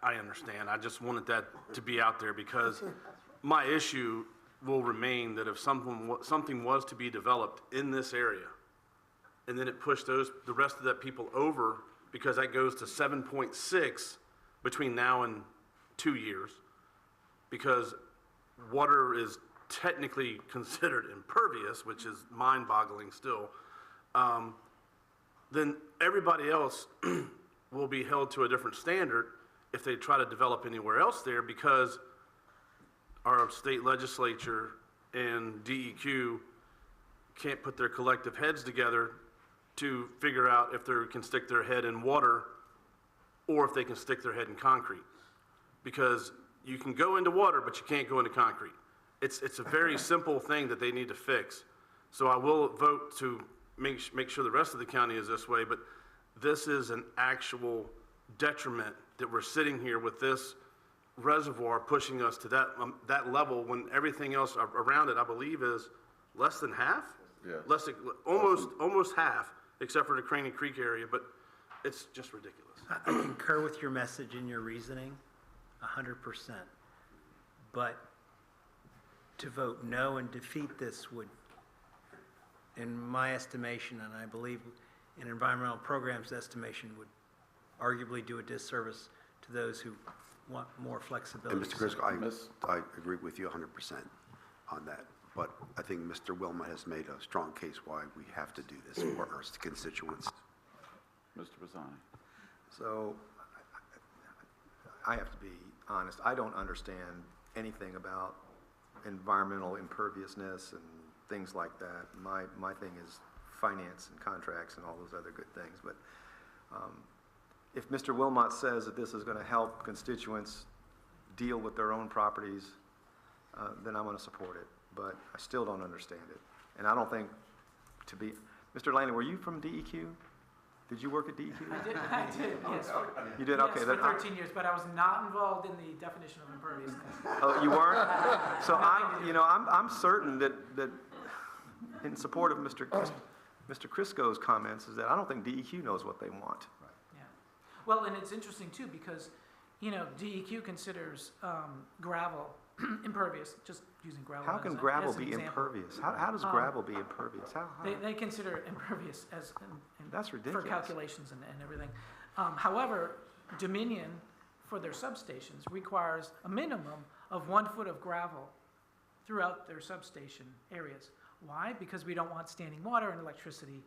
I understand. I just wanted that to be out there because my issue will remain that if something was to be developed in this area, and then it pushed the rest of that people over, because that goes to 7.6 between now and 2 years, because water is technically considered impervious, which is mind-boggling still, then everybody else will be held to a different standard if they try to develop anywhere else there, because our state legislature and DEQ can't put their collective heads together to figure out if they can stick their head in water or if they can stick their head in concrete. Because you can go into water, but you can't go into concrete. It's a very simple thing that they need to fix. So I will vote to make sure the rest of the county is this way, but this is an actual detriment that we're sitting here with this reservoir pushing us to that level when everything else around it, I believe, is less than half? Yeah. Almost half, except for the Craney Creek area, but it's just ridiculous. I concur with your message and your reasoning 100%. But to vote no and defeat this would, in my estimation, and I believe in environmental programs estimation, would arguably do a disservice to those who want more And flexibility. Mr. Chriscoe, Miss- I agree with you 100% on that, but I think Mr. Wilmot has made a strong case why we have to do this for our constituents. Mr. Bazzani. So I have to be honest, I don't understand anything about environmental imperviousness and things like that. My thing is finance and contracts and all those other good things. But if Mr. Wilmot says that this is going to help constituents deal with their own properties, then I'm going to support it. But I still don't understand it. And I don't think to be, Mr. Laney, were you from DEQ? Did you work at DEQ? I did, yes. You did? Yes, Okay. for Then 13 years, but I was not involved in the definition of imperviousness. Oh, you weren't? So I'm certain that in support of Mr. Chriscoe's comments is that I don't think DEQ knows what they want. Yeah. Well, and it's interesting too because, DEQ considers gravel impervious, just using gravel How as can a- gravel as an be example. impervious? How does gravel be impervious? How? They consider it impervious as That's ridiculous. for calculations and everything. However, Dominion for their substations requires a minimum of 1 foot of gravel throughout their substation areas. Why? Because we don't want standing water and electricity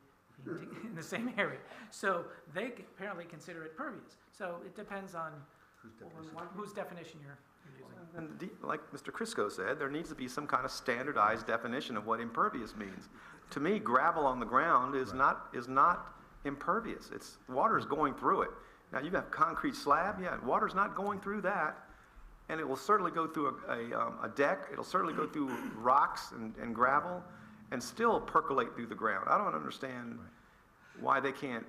in the same area. So they apparently consider it pervious. So it depends on whose definition you're using. And like Mr. Chriscoe said, there needs to be some kind of standardized definition of what impervious means. To me, gravel on the ground is not impervious. It's water's going through it. Now you have concrete slab, yeah, water's not going through that, and it will certainly go through a deck. It'll certainly go through rocks and gravel, and still percolate through the ground. I don't understand why they can't,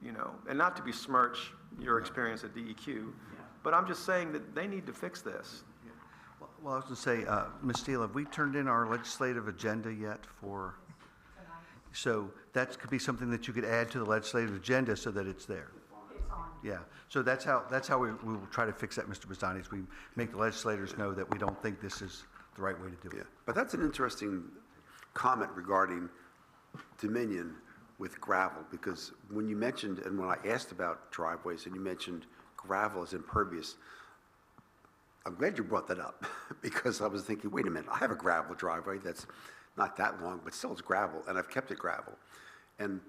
and not to besmirch your experience at DEQ, but I'm just saying that they need to fix this. Well, I was going to say, Ms. Steele, have we turned in our legislative agenda yet for? So that could be something that you could add to the legislative agenda so that it's there. It's on. Yeah, so that's how we will try to fix that, Mr. Bazzani, is we make the legislators know that we don't think this is the right way to do it. Yeah, but that's an interesting comment regarding Dominion with gravel, because when you mentioned, and when I asked about driveways, and you mentioned gravel is impervious, I'm glad you brought that up, because I was thinking, wait a minute, I have a gravel driveway that's not that long, but still it's gravel, and I've kept it gravel. And,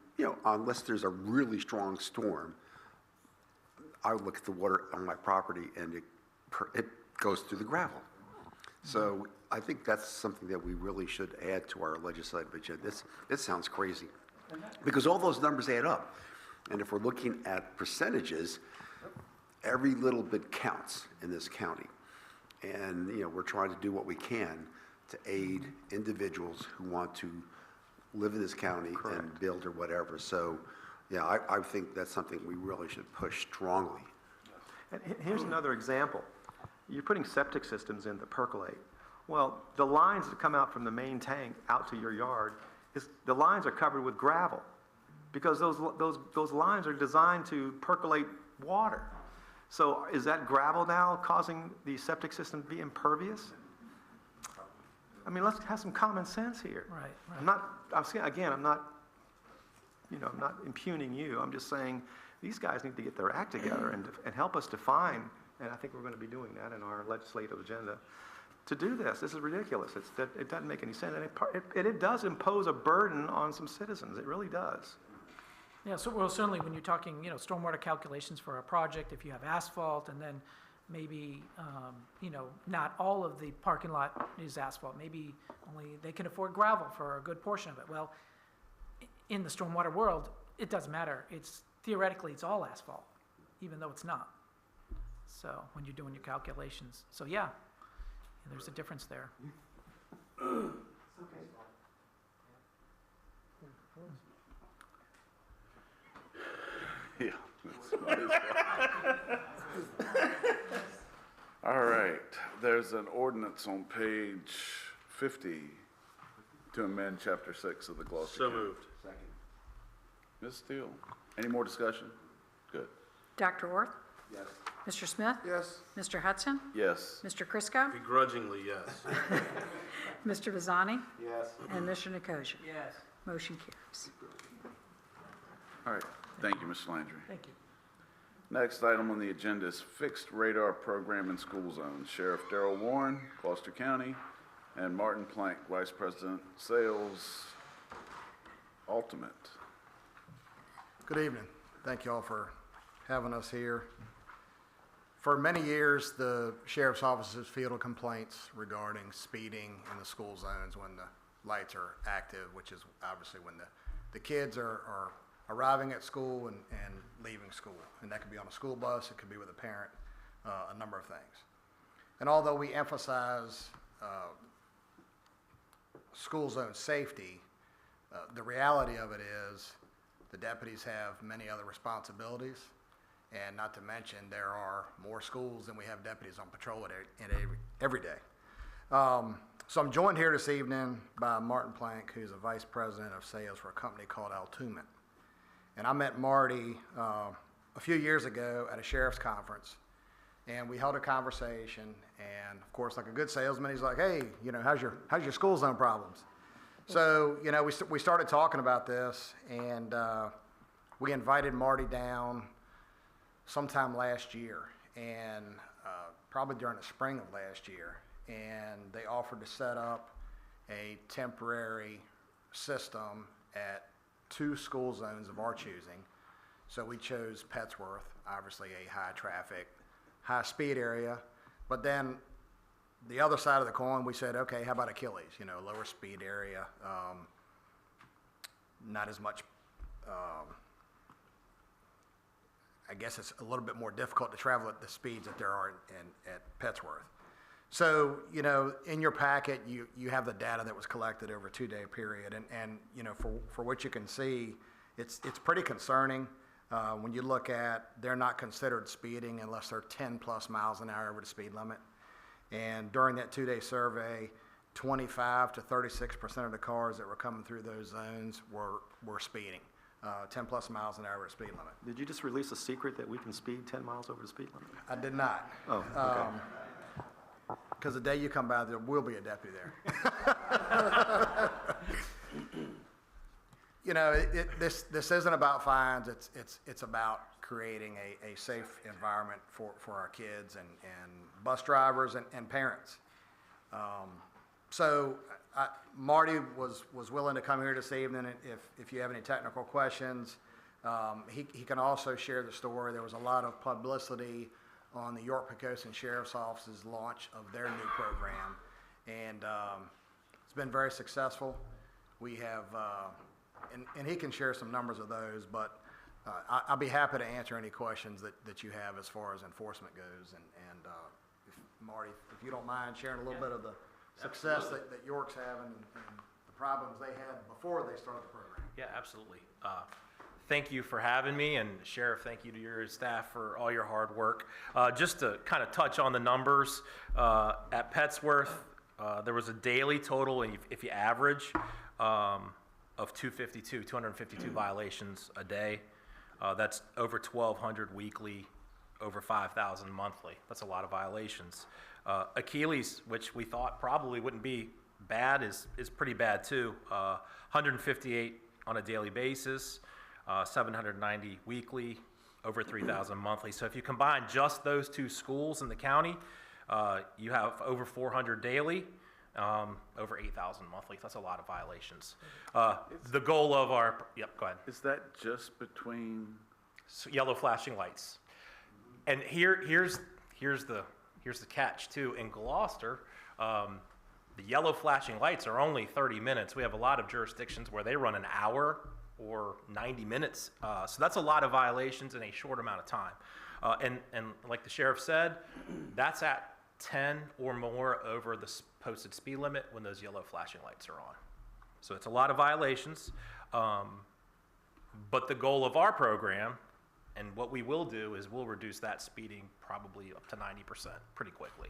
unless there's a really strong storm, I would look at the water on my property, and it goes through the gravel. So I think that's something that we really should add to our legislative agenda. It sounds crazy, because all those numbers add up. And if we're looking at percentages, every little bit counts in this county. And, we're trying to do what we can to aid individuals who want to live in this county and build or whatever. So, yeah, I think that's something we really should push strongly. And here's another example. You're putting septic systems in that percolate. Well, the lines that come out from the main tank out to your yard, the lines are covered with gravel, because those lines are designed to percolate water. So is that gravel now causing the septic system to be impervious? I mean, let's have some common sense here. Right. I'm not impugning you. I'm just saying these guys need to get their act together and help us define, and I think we're going to be doing that in our legislative agenda, to do this. This is ridiculous. It doesn't make any sense, and it does impose a burden on some citizens. It really does. Yeah, so, well, certainly when you're talking, stormwater calculations for a project, if you have asphalt and then maybe, not all of the parking lot is asphalt, maybe only they can afford gravel for a good portion of it. Well, in the stormwater world, it doesn't matter. Theoretically, it's all asphalt, even though it's not. So when you're doing your calculations. So yeah, there's a difference there. Yeah. that's what it is. All right, there's an ordinance on page 50 to amend Chapter 6 of the Gloucester. So moved. Ms. Steele, any more discussion? Good. Dr. Orth? Yes. Mr. Smith? Yes. Mr. Hutson? Yes. Mr. Chriscoe? Begrudgingly, yes. Mr. Bazzani? Yes. And Mr. Nicosia? Yes. Motion carries. All right, thank you, Ms. Landry. Thank you. Next item on the agenda is fixed radar program in school zones. Sheriff Darrell Warren, Gloucester County, and Martin Plank, Vice President, Sales, Ultimate. Good evening. Thank you all for having us here. For many years, the Sheriff's Office has fielded complaints regarding speeding in the school zones when the lights are active, which is obviously when the kids are arriving at school and leaving school. And that could be on a school bus, it could be with a parent, a number of things. And although we emphasize school zone safety, the reality of it is the deputies have many other responsibilities, and not to mention there are more schools than we have deputies on patrol every day. So I'm joined here this evening by Martin Plank, who's a vice president of sales for a company called Ultimate. And I met Marty a few years ago at a sheriff's conference, and we held a conversation. And of course, like a good salesman, he's like, "Hey, how's your school zone problems?" So we started talking about this, and we invited Marty down sometime last year, and probably during the spring of last year. And they offered to set up a temporary system at 2 school zones of our choosing. So we chose Petsworth, obviously a high traffic, high speed area. But then the other side of the coin, we said, okay, how about Achilles? Lower speed area, not as much, I guess it's a little bit more difficult to travel at the speeds that there are at Petsworth. So, in your packet, you have the data that was collected over a 2-day period, and for what you can see, it's pretty concerning. When you look at, they're not considered speeding unless they're 10 plus miles an hour over the speed limit. And during that 2-day survey, 25 to 36% of the cars that were coming through those zones were speeding, 10 plus miles an hour over the speed limit. Did you just release a secret that we can speed 10 miles over the speed limit? I did not. Oh, okay. Because the day you come by, there will be a deputy there. This isn't about fines. It's about creating a safe environment for our kids and bus drivers and parents. So Marty was willing to come here this evening if you have any technical questions. He can also share the story. There was a lot of publicity on the York-Poquoson Sheriff's Office's launch of their new program, and it's been very successful. We have, and he can share some numbers of those, but I'll be happy to answer any questions that you have as far as enforcement goes. And Marty, if you don't mind sharing a little bit of the success that York's having and the problems they had before they started the program. Yeah, absolutely. Thank you for having me, and Sheriff, thank you to your staff for all your hard work. Just to kind of touch on the numbers, at Petsworth, there was a daily total, if you average, of 252 violations a day. That's over 1,200 weekly, over 5,000 monthly. That's a lot of violations. Achilles, which we thought probably wouldn't be bad, is pretty bad too. 158 on a daily basis. 790 weekly, over 3,000 monthly. So if you combine just those 2 schools in the county, you have over 400 daily, over 8,000 monthly. That's a lot of violations. The goal of our, yep, go ahead. Is that just between? Yellow flashing lights. And here's the catch too. In Gloucester, the yellow flashing lights are only 30 minutes. We have a lot of jurisdictions where they run an hour or 90 minutes. So that's a lot of violations in a short amount of time. And like the sheriff said, that's at 10 or more over the posted speed limit when those yellow flashing lights are on. So it's a lot of violations. But the goal of our program, and what we will do, is we'll reduce that speeding probably up to 90% pretty quickly.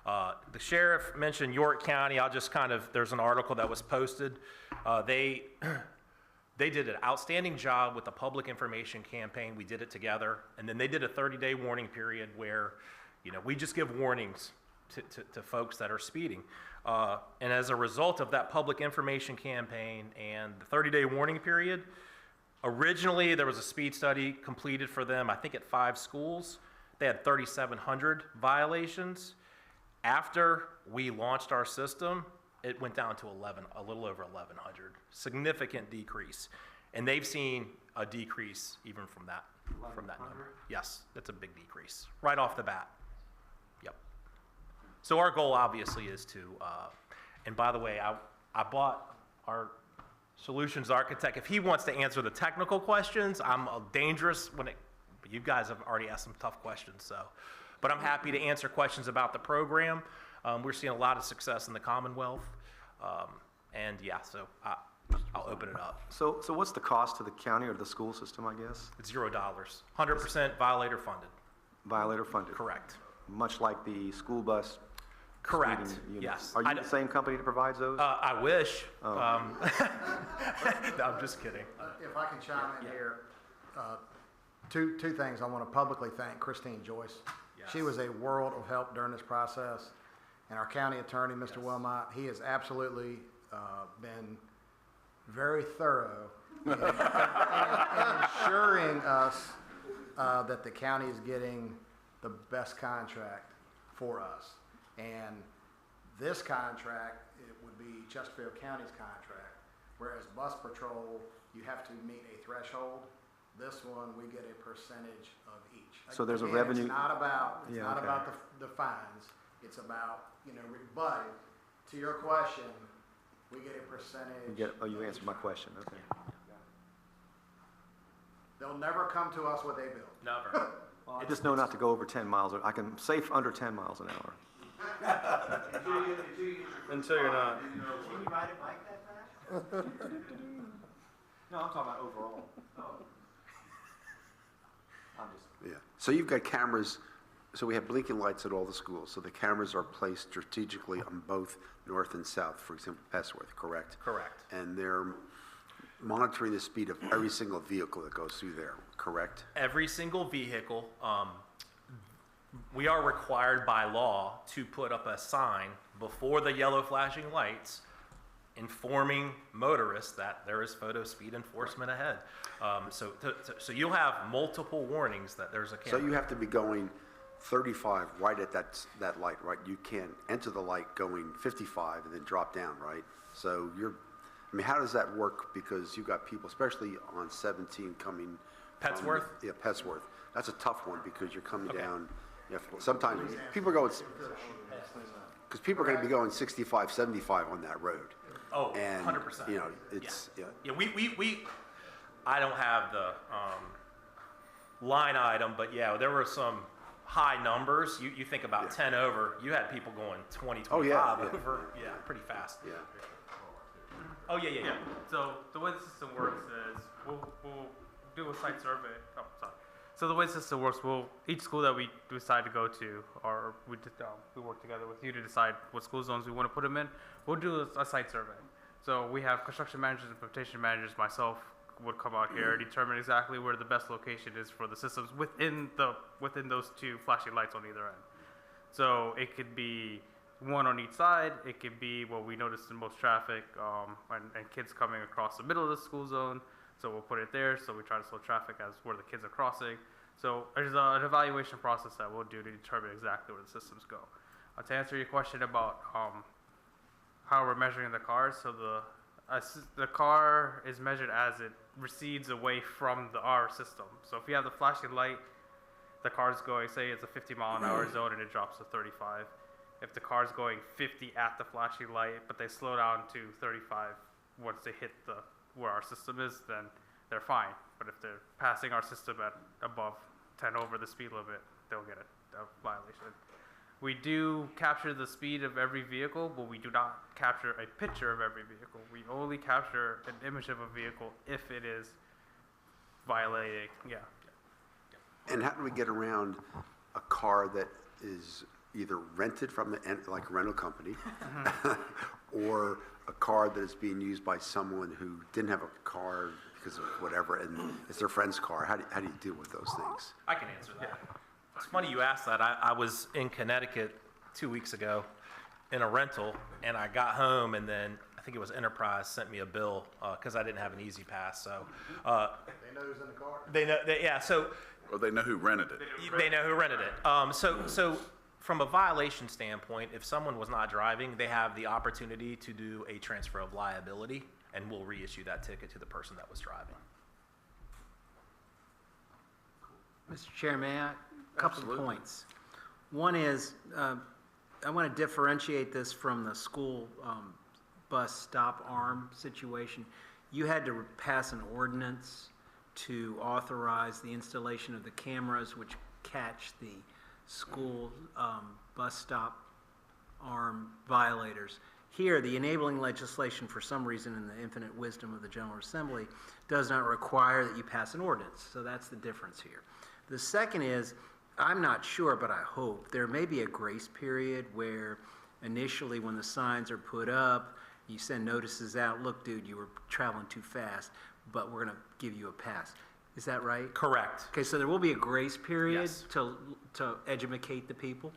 The sheriff mentioned York County. I'll just there's an article that was posted. They did an outstanding job with the public information campaign. We did it together. And then they did a 30-day warning period where, we just give warnings to folks that are speeding. And as a result of that public information campaign and the 30-day warning period, Originally, there was a speed study completed for them, I think at 5 schools. They had 3,700 violations. After we launched our system, it went down to a little over 1,100. Significant decrease. And they've seen a decrease even from that number. Yes, that's a big decrease, right off the bat. Yep. So our goal obviously is to, and by the way, I bought our solutions architect. If he wants to answer the technical questions, I'm dangerous but you guys have already asked some tough questions, so. But I'm happy to answer questions about the program. We're seeing a lot of success in the Commonwealth. And yeah, so I'll open it up. So what's the cost to the county or the school system, I guess? It's $0. 100% violator funded. Violator funded? Correct. Much like the school bus? Correct, speeding units. yes. Are you the same company that provides those? I wish. Oh. No, I'm just kidding. If I can chime in here, two things. I want to publicly thank Christine Joyce. Yes. She was a world of help during this process. And our county attorney, Mr. Wilmot, he has absolutely been very thorough in ensuring us that the county is getting the best contract for us. And this contract, it would be Chesterfield County's contract, whereas bus patrol, you have to meet a threshold. This one, we get a percentage of each. So there's a Again, revenue- It's not about, Yeah, okay. about the fines. It's about, but to your question, we get a percentage. You answered my question, okay. They'll never come to us with a bill. Never. I just know not to go over 10 miles. I can safe under 10 miles an hour. Until you're not. Can you ride a bike that fast? No, I'm talking about overall. Yeah. So you've got cameras, so we have blinking lights at all the schools. So the cameras are placed strategically on both north and south, for example, Petsworth, correct? Correct. And they're monitoring the speed of every single vehicle that goes through there, correct? Every single vehicle, we are required by law to put up a sign before the yellow flashing lights informing motorists that there is photo speed enforcement ahead. So you'll have multiple warnings that there's a camera. So you have to be going 35 right at that light, right? You can't enter the light going 55 and then drop down, right? So how does that work? Because you've got people, especially on 17 coming. Petsworth? Yeah, Petsworth. That's a tough one because you're coming down, sometimes people are going, because people are going to be going 65, 75 on that road. Oh, And, 100%. it's, Yeah, I don't have the line item, but yeah, there were some high numbers. You think about 10 over, you had people going 20, 25 over. Yeah, pretty fast. Yeah. Oh, yeah. So the way the system works is we'll do a site survey. Oh, sorry. So the way the system works, each school that we decide to go to, or we work together with you to decide what school zones we want to put them in. We'll do a site survey. So we have construction managers and implementation managers. Myself would come out here and determine exactly where the best location is for the systems within those two flashing lights on either end. So it could be one on each side. It could be where we notice the most traffic and kids coming across the middle of the school zone. So we'll put it there. So we try to slow traffic as where the kids are crossing. So there's an evaluation process that we'll do to determine exactly where the systems go. To answer your question about how we're measuring the cars, so the car is measured as it recedes away from our system. So if you have the flashing light, the car's going, say it's a 50-mile-an-hour zone and it drops to 35. If the car's going 50 at the flashing light, but they slow down to 35 once they hit where our system is, then they're fine. But if they're passing our system at above 10 over the speed limit, they'll get a violation. We do capture the speed of every vehicle, but we do not capture a picture of every vehicle. We only capture an image of a vehicle if it is violating, And how do we get around a car that is either rented from like a rental company, or a car that is being used by someone who didn't have a car because of whatever, and it's their friend's car? How do you deal with those things? I can answer that. It's funny you asked that. I was in Connecticut 2 weeks ago in a rental, and I got home, and then I think it was Enterprise, sent me a bill, because I didn't have an Easy Pass, so, They know who's in the car. yeah, so, Or they know who rented it. they know who rented it. So from a violation standpoint, if someone was not driving, they have the opportunity to do a transfer of liability, and we'll reissue that ticket to the person that was driving. Mr. Chair, may I? A couple of Absolutely. points. One is, I want to differentiate this from the school bus stop arm situation. You had to pass an ordinance to authorize the installation of the cameras which catch the school bus stop arm violators. Here, the enabling legislation, for some reason, in the infinite wisdom of the General Assembly, does not require that you pass an ordinance. So that's the difference here. The second is, I'm not sure, but I hope, there may be a grace period where initially when the signs are put up, you send notices out, look, dude, you were traveling too fast, but we're going to give you a pass. Is that right? Correct. Okay, so there will be a grace period Yes. to educate the people.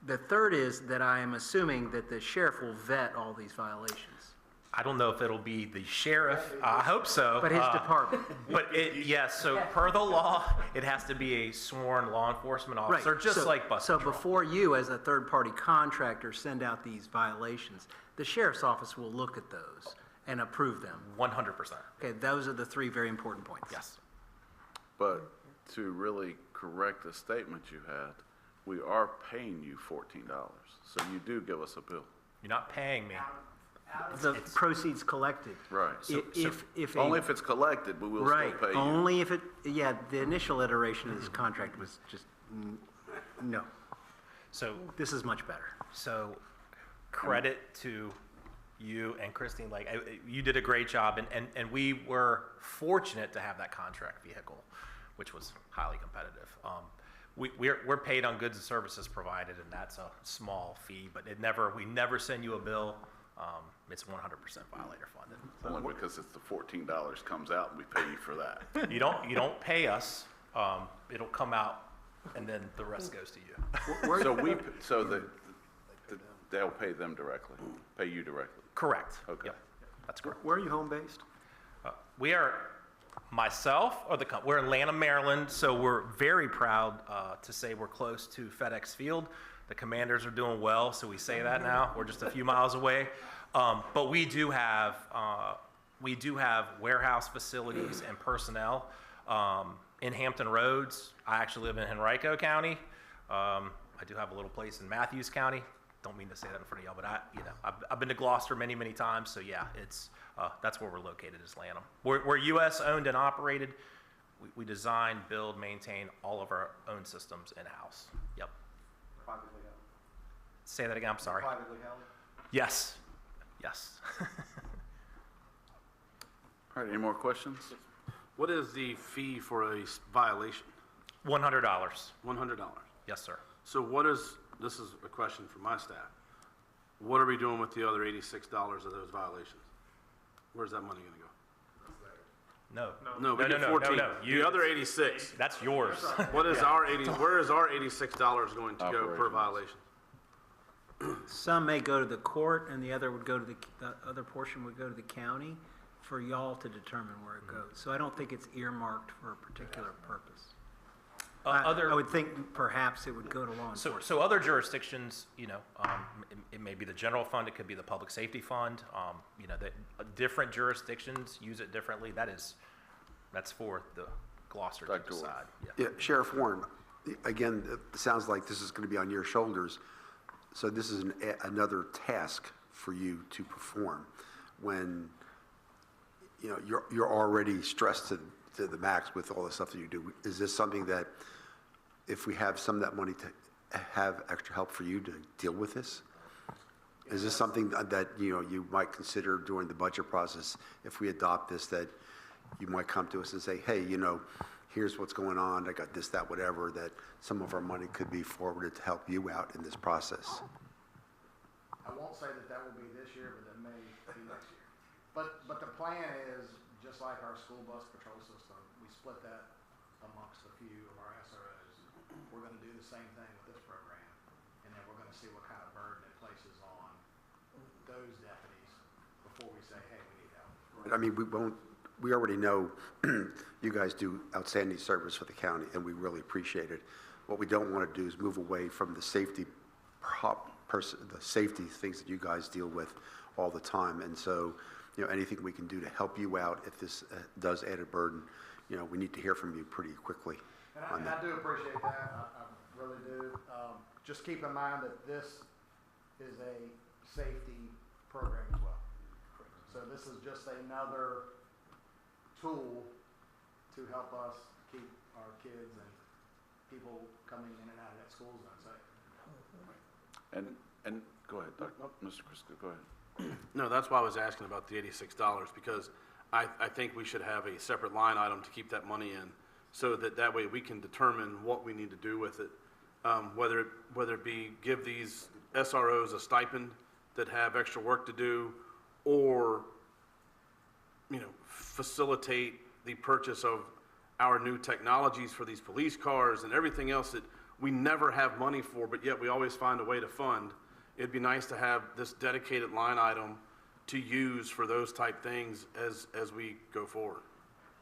The third is that I am assuming that the sheriff will vet all these violations. I don't know if it'll be the sheriff. I hope so. But his department. But yes, so per the law, it has to be a sworn law enforcement officer, just like bus So control. before you, as a third-party contractor, send out these violations, the sheriff's office will look at those and approve them. 100%. Okay, those are the three very important points. Yes. But to really correct the statement you had, we are paying you $14, so you do give us a bill. You're not paying me. The proceeds collected. Right. If Only if it's collected, but we'll right, still pay you. only if it, yeah, the initial iteration of this contract was just, no. So This is much better. So credit to you and Christine, like, you did a great job, and we were fortunate to have that contract vehicle, which was highly competitive. We're paid on goods and services provided, and that's a small fee, but we never send you a bill. It's 100% violator funded. Only because it's the $14 comes out and we pay you for that. You don't pay us, it'll come out, and then the rest goes to you. So they'll pay them directly, pay you directly? Correct. Okay. Yep, that's correct. Where are you home based? We are, we're in Lanham, Maryland, so we're very proud to say we're close to FedEx Field. The Commanders are doing well, so we say that now. We're just a few miles away. But we do have warehouse facilities and personnel in Hampton Roads. I actually live in Henrico County. I do have a little place in Matthews County. Don't mean to say that in front of y'all, but I've been to Gloucester many, many times. So yeah, that's where we're located, is Lanham. We're U.S. owned and operated. We design, build, maintain all of our own systems in-house. Yep. Privately held. Say that again, I'm sorry. Privately held? Yes. Yes. All right, any more questions? What is the fee for a violation? $100. $100. Yes, sir. So this is a question for my staff. What are we doing with the other $86 of those violations? Where's that money gonna go? No. We get 14. The other 86. That's yours. What is our where is our $86 going to go per Operations. violation? Some may go to the court, and the other would go to the other portion would go to the county for y'all to determine where it goes. So I don't think it's earmarked for a particular purpose. I would think perhaps it would go to law enforcement. So other jurisdictions, it may be the general fund, it could be the public safety fund. Different jurisdictions use it differently. That's for the Gloucester to decide. Yeah, Sheriff Warren, again, it sounds like this is going to be on your shoulders. So this is another task for you to perform when, you're already stressed to the max with all the stuff that you do. Is this something that, if we have some of that money, to have extra help for you to deal with this? Is this something that, you might consider during the budget process, if we adopt this, that you might come to us and say, hey, here's what's going on, I got this, that, whatever, that some of our money could be forwarded to help you out in this process? I won't say that will be this year, but that may be next year. But the plan is, just like our school bus patrol system, we split that amongst a few of our SROs. We're gonna do the same thing with this program, and then we're gonna see what kind of burden it places on those deputies before we say, hey, we need help. I mean, we already know you guys do outstanding service for the county, and we really appreciate it. What we don't want to do is move away from the safety the safety things that you guys deal with all the time. And so, you know, anything we can do to help you out if this does add a burden, you know, we need to hear from you pretty quickly on And that. I do appreciate that, I really do. Just keep in mind that this is a safety program as well. So this is just another tool to help us keep our kids and people coming in and out of that school zone safe. And go ahead, Mr. Chriscoe, go ahead. No, that's why I was asking about the $86, because I think we should have a separate line item to keep that money in, so that way we can determine what we need to do with it. Whether it be give these SROs a stipend that have extra work to do, or, you know, facilitate the purchase of our new technologies for these police cars and everything else that we never have money for, but yet we always find a way to fund. It'd be nice to have this dedicated line item to use for those type things as we go forward.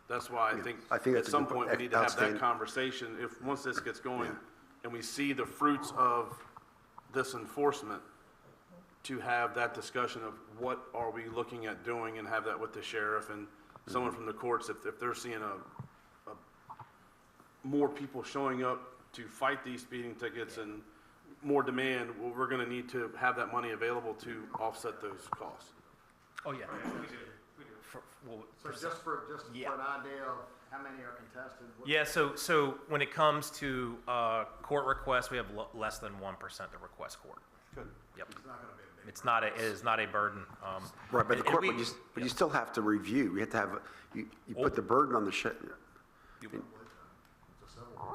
That's why I think that's at a some good point we need to have that conversation. If, once this gets going and we see the fruits of this enforcement, to have that discussion of what are we looking at doing, and have that with the sheriff and someone from the courts, if they're seeing more people showing up to fight these speeding tickets and more demand, well, we're gonna need to have that money available to offset those costs. Oh, yeah. So just for an idea of how many are contested? Yeah, so when it comes to court requests, we have less than 1% that request court. Good. Yep. It's not gonna be a big. It is not a burden. Right, but the and court, we- but you still have to review. You have to have, you put the burden on the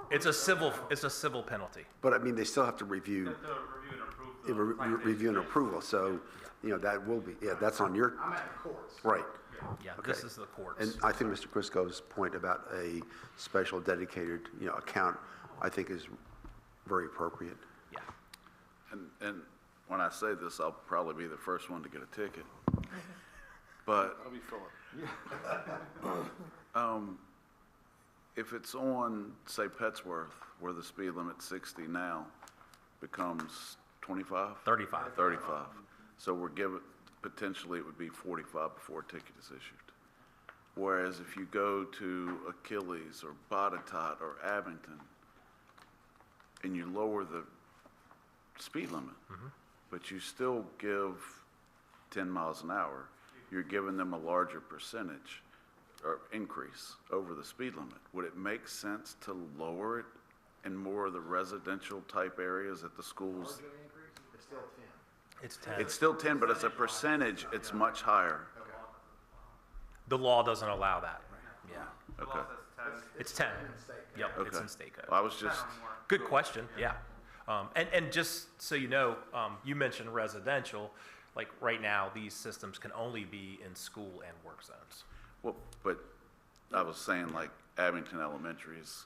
It's a civil penalty. but I mean, they still have to review. Review and approval, so, you know, that will be, that's on your, I'm at the courts. right. Yeah, Okay. this is the courts. And I think Mr. Chriscoe's point about a special dedicated, you know, account, I think is very appropriate. Yeah. And when I say this, I'll probably be the first one to get a ticket. But I'll be Philip. if it's on, say, Petsworth, where the speed limit's 60 now, becomes 25? 35. 35. So we're given, potentially it would be 45 before a ticket is issued. Whereas if you go to Achilles or Botetourt or Abingdon, and you lower the speed limit, but you still give 10 miles an hour, you're giving them a larger percentage or increase over the speed limit. Would it make sense to lower it in more of the residential type areas at the schools? It's still 10. It's 10. It's still 10, but as a percentage, it's much higher. The law doesn't allow that. Yeah. Okay. It's 10. Yep, it's Okay. in state code. Well, I was just, Good question, yeah. And just so you know, you mentioned residential, like right now, these systems can only be in school and work zones. well, but I was saying like Abingdon Elementary is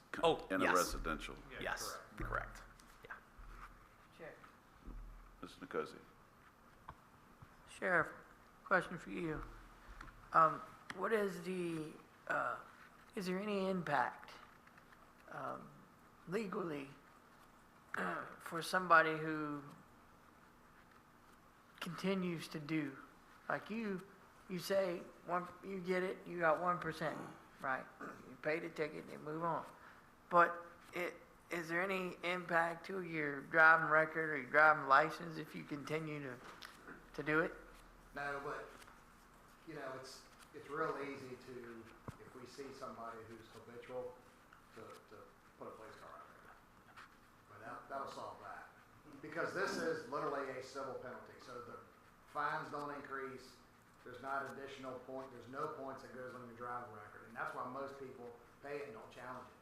in a yes. residential. Yes, correct. Yeah. Ms. Nicosia. Sheriff, question for you. What is is there any impact legally for somebody who continues to do, like you say, you get it, you got 1%, right? You pay the ticket, you move on. But is there any impact to your driving record or your driving license if you continue to do it? No, but, you know, it's real easy to, if we see somebody who's habitual, to put a police car out there. But that'll solve that. Because this is literally a civil penalty, so the fines don't increase, there's not additional point, there's no points that goes on your driving record, and that's why most people pay it and don't challenge it.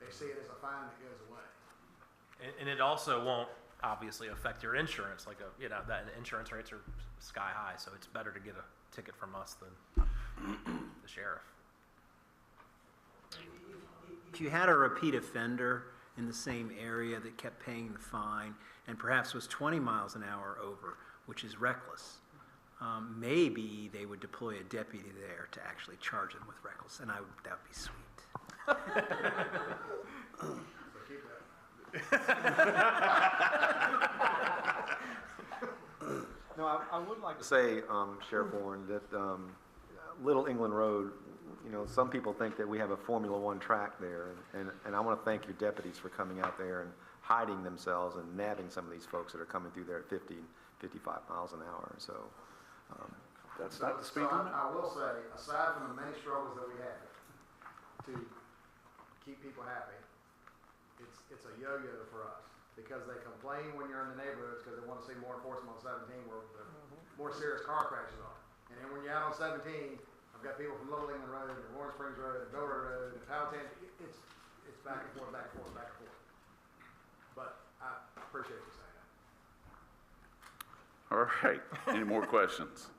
They see it as a fine that goes away. And it also won't obviously affect your insurance, like that insurance rates are sky high, so it's better to get a ticket from us than the sheriff. If you had a repeat offender in the same area that kept paying the fine and perhaps was 20 miles an hour over, which is reckless, maybe they would deploy a deputy there to actually charge them with reckless, and that would be sweet. No, I would like to say, Sheriff Warren, that Little England Road, some people think that we have a Formula One track there, and I want to thank your deputies for coming out there and hiding themselves and nabbing some of these folks that are coming through there at 50, 55 miles an hour. So That's not the speed limit? I will say, aside from the many struggles that we have to keep people happy, it's a yo-yo for us, because they complain when you're in the neighborhoods because they want to see more enforcement on 17 where the more serious car crashes are. And then when you're out on 17, I've got people from Little England Road, and Lawrence Springs Road, and Dover Road, and Powhatan. It's back and forth, back and forth, back and forth. But I appreciate you saying that. All right, any more questions?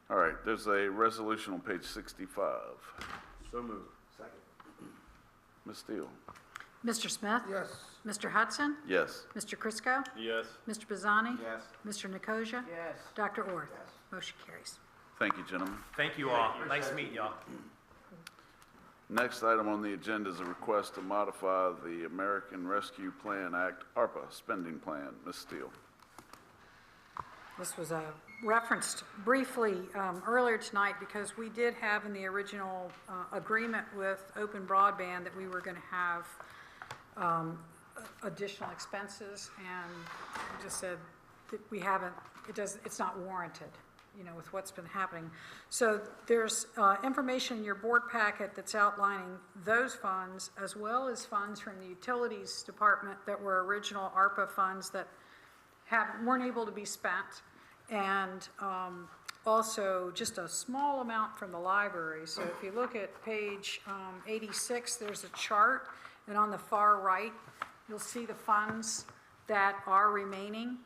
All right, there's a resolution on page 65. So moved. Second. Ms. Steele? Mr. Smith? Yes. Mr. Hutson? Yes. Mr. Chriscoe? Yes. Mr. Bazzani? Yes. Mr. Nicosia? Yes. Dr. Orth? Motion carries. Thank you, gentlemen. Thank you all. Nice meeting y'all. Next item on the agenda is a request to modify the American Rescue Plan Act, ARPA spending plan. Ms. Steele? This was referenced briefly earlier tonight because we did have in the original agreement with Open Broadband that we were going to have additional expenses, and we just said that we haven't, it's not warranted, with what's been happening. So there's information in your board packet that's outlining those funds, as well as funds from the Utilities Department that were original ARPA funds that weren't able to be spent, and also just a small amount from the library. So if you look at page 86, there's a chart, and on the far right, you'll see the funds that are remaining.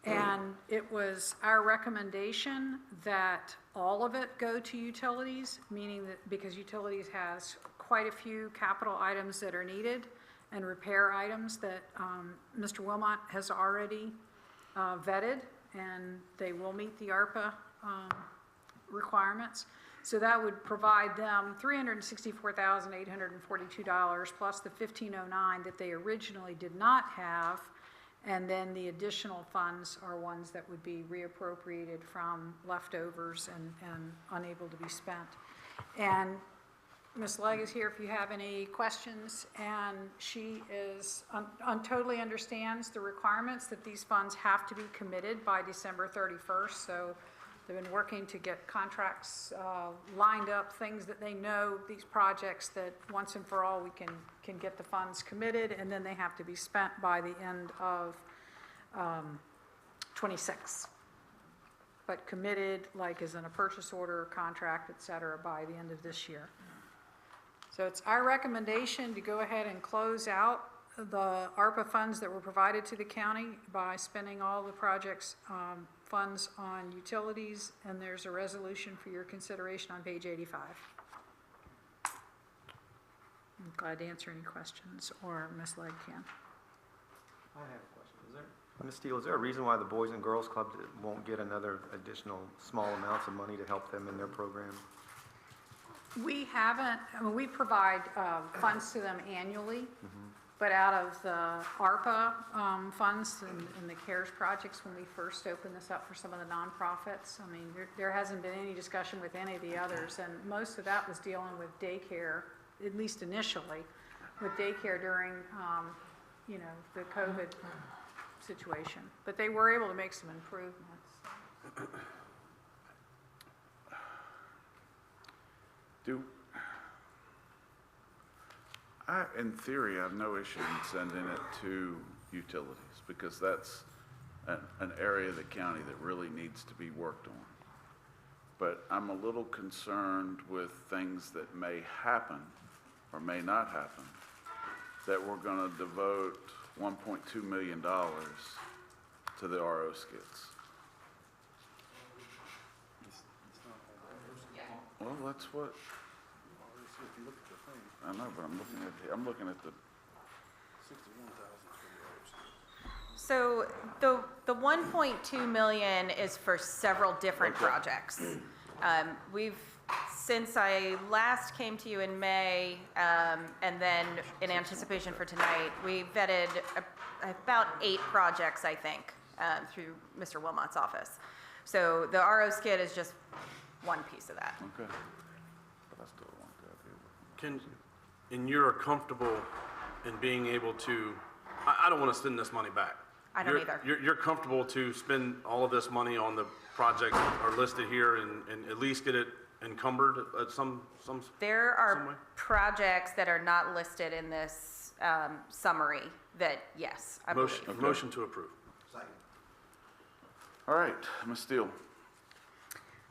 And it was our recommendation that all of it go to utilities, meaning that because utilities has quite a few capital items that are needed and repair items that Mr. Wilmot has already vetted, and they will meet the ARPA requirements. So that would provide them $364,842 plus the $1,509 that they originally did not have, and then the additional funds are ones that would be reappropriated from leftovers and unable to be spent. And Ms. Legg is here if you have any questions, and she is totally understands the requirements that these funds have to be committed by December 31st. So they've been working to get contracts lined up, things that they know, these projects that once and for all we can get the funds committed, and then they have to be spent by the end of 26. But committed, like as in a purchase order, contract, et cetera, by the end of this year. So it's our recommendation to go ahead and close out the ARPA funds that were provided to the county by spending all the project's funds on utilities, and there's a resolution for your consideration on page 85. I'm glad to answer any questions, or Ms. Legg can. I have a question. Ms. Steele, is there a reason why the Boys and Girls Club won't get another additional small amounts of money to help them in their program? We haven't, we provide funds to them annually, but out of the ARPA funds and the CARES projects, when we first opened this up for some of the nonprofits, there hasn't been any discussion with any of the others, and most of that was dealing with daycare, at least initially, with daycare during, the COVID situation. But they were able to make some improvements. In theory, I have no issue in sending it to utilities, because that's an area of the county that really needs to be worked on. But I'm a little concerned with things that may happen or may not happen, that we're going to devote $1.2 million to the RO skits. Well, that's what. I know, but I'm looking at the. So the 1.2 million is for several different projects. Since I last came to you in May, and then in anticipation for tonight, we vetted about 8 projects, I think, through Mr. Wilmot's office. So the RO skid is just one piece of that. Okay. But I still want that. And you're comfortable in being able to, I don't want to spend this money back. I don't either. You're comfortable to spend all of this money on the projects that are listed here and at least get it encumbered at some There some are way? projects that are not listed in this summary that, yes, I believe. Motion to approve. All right, Ms. Steele?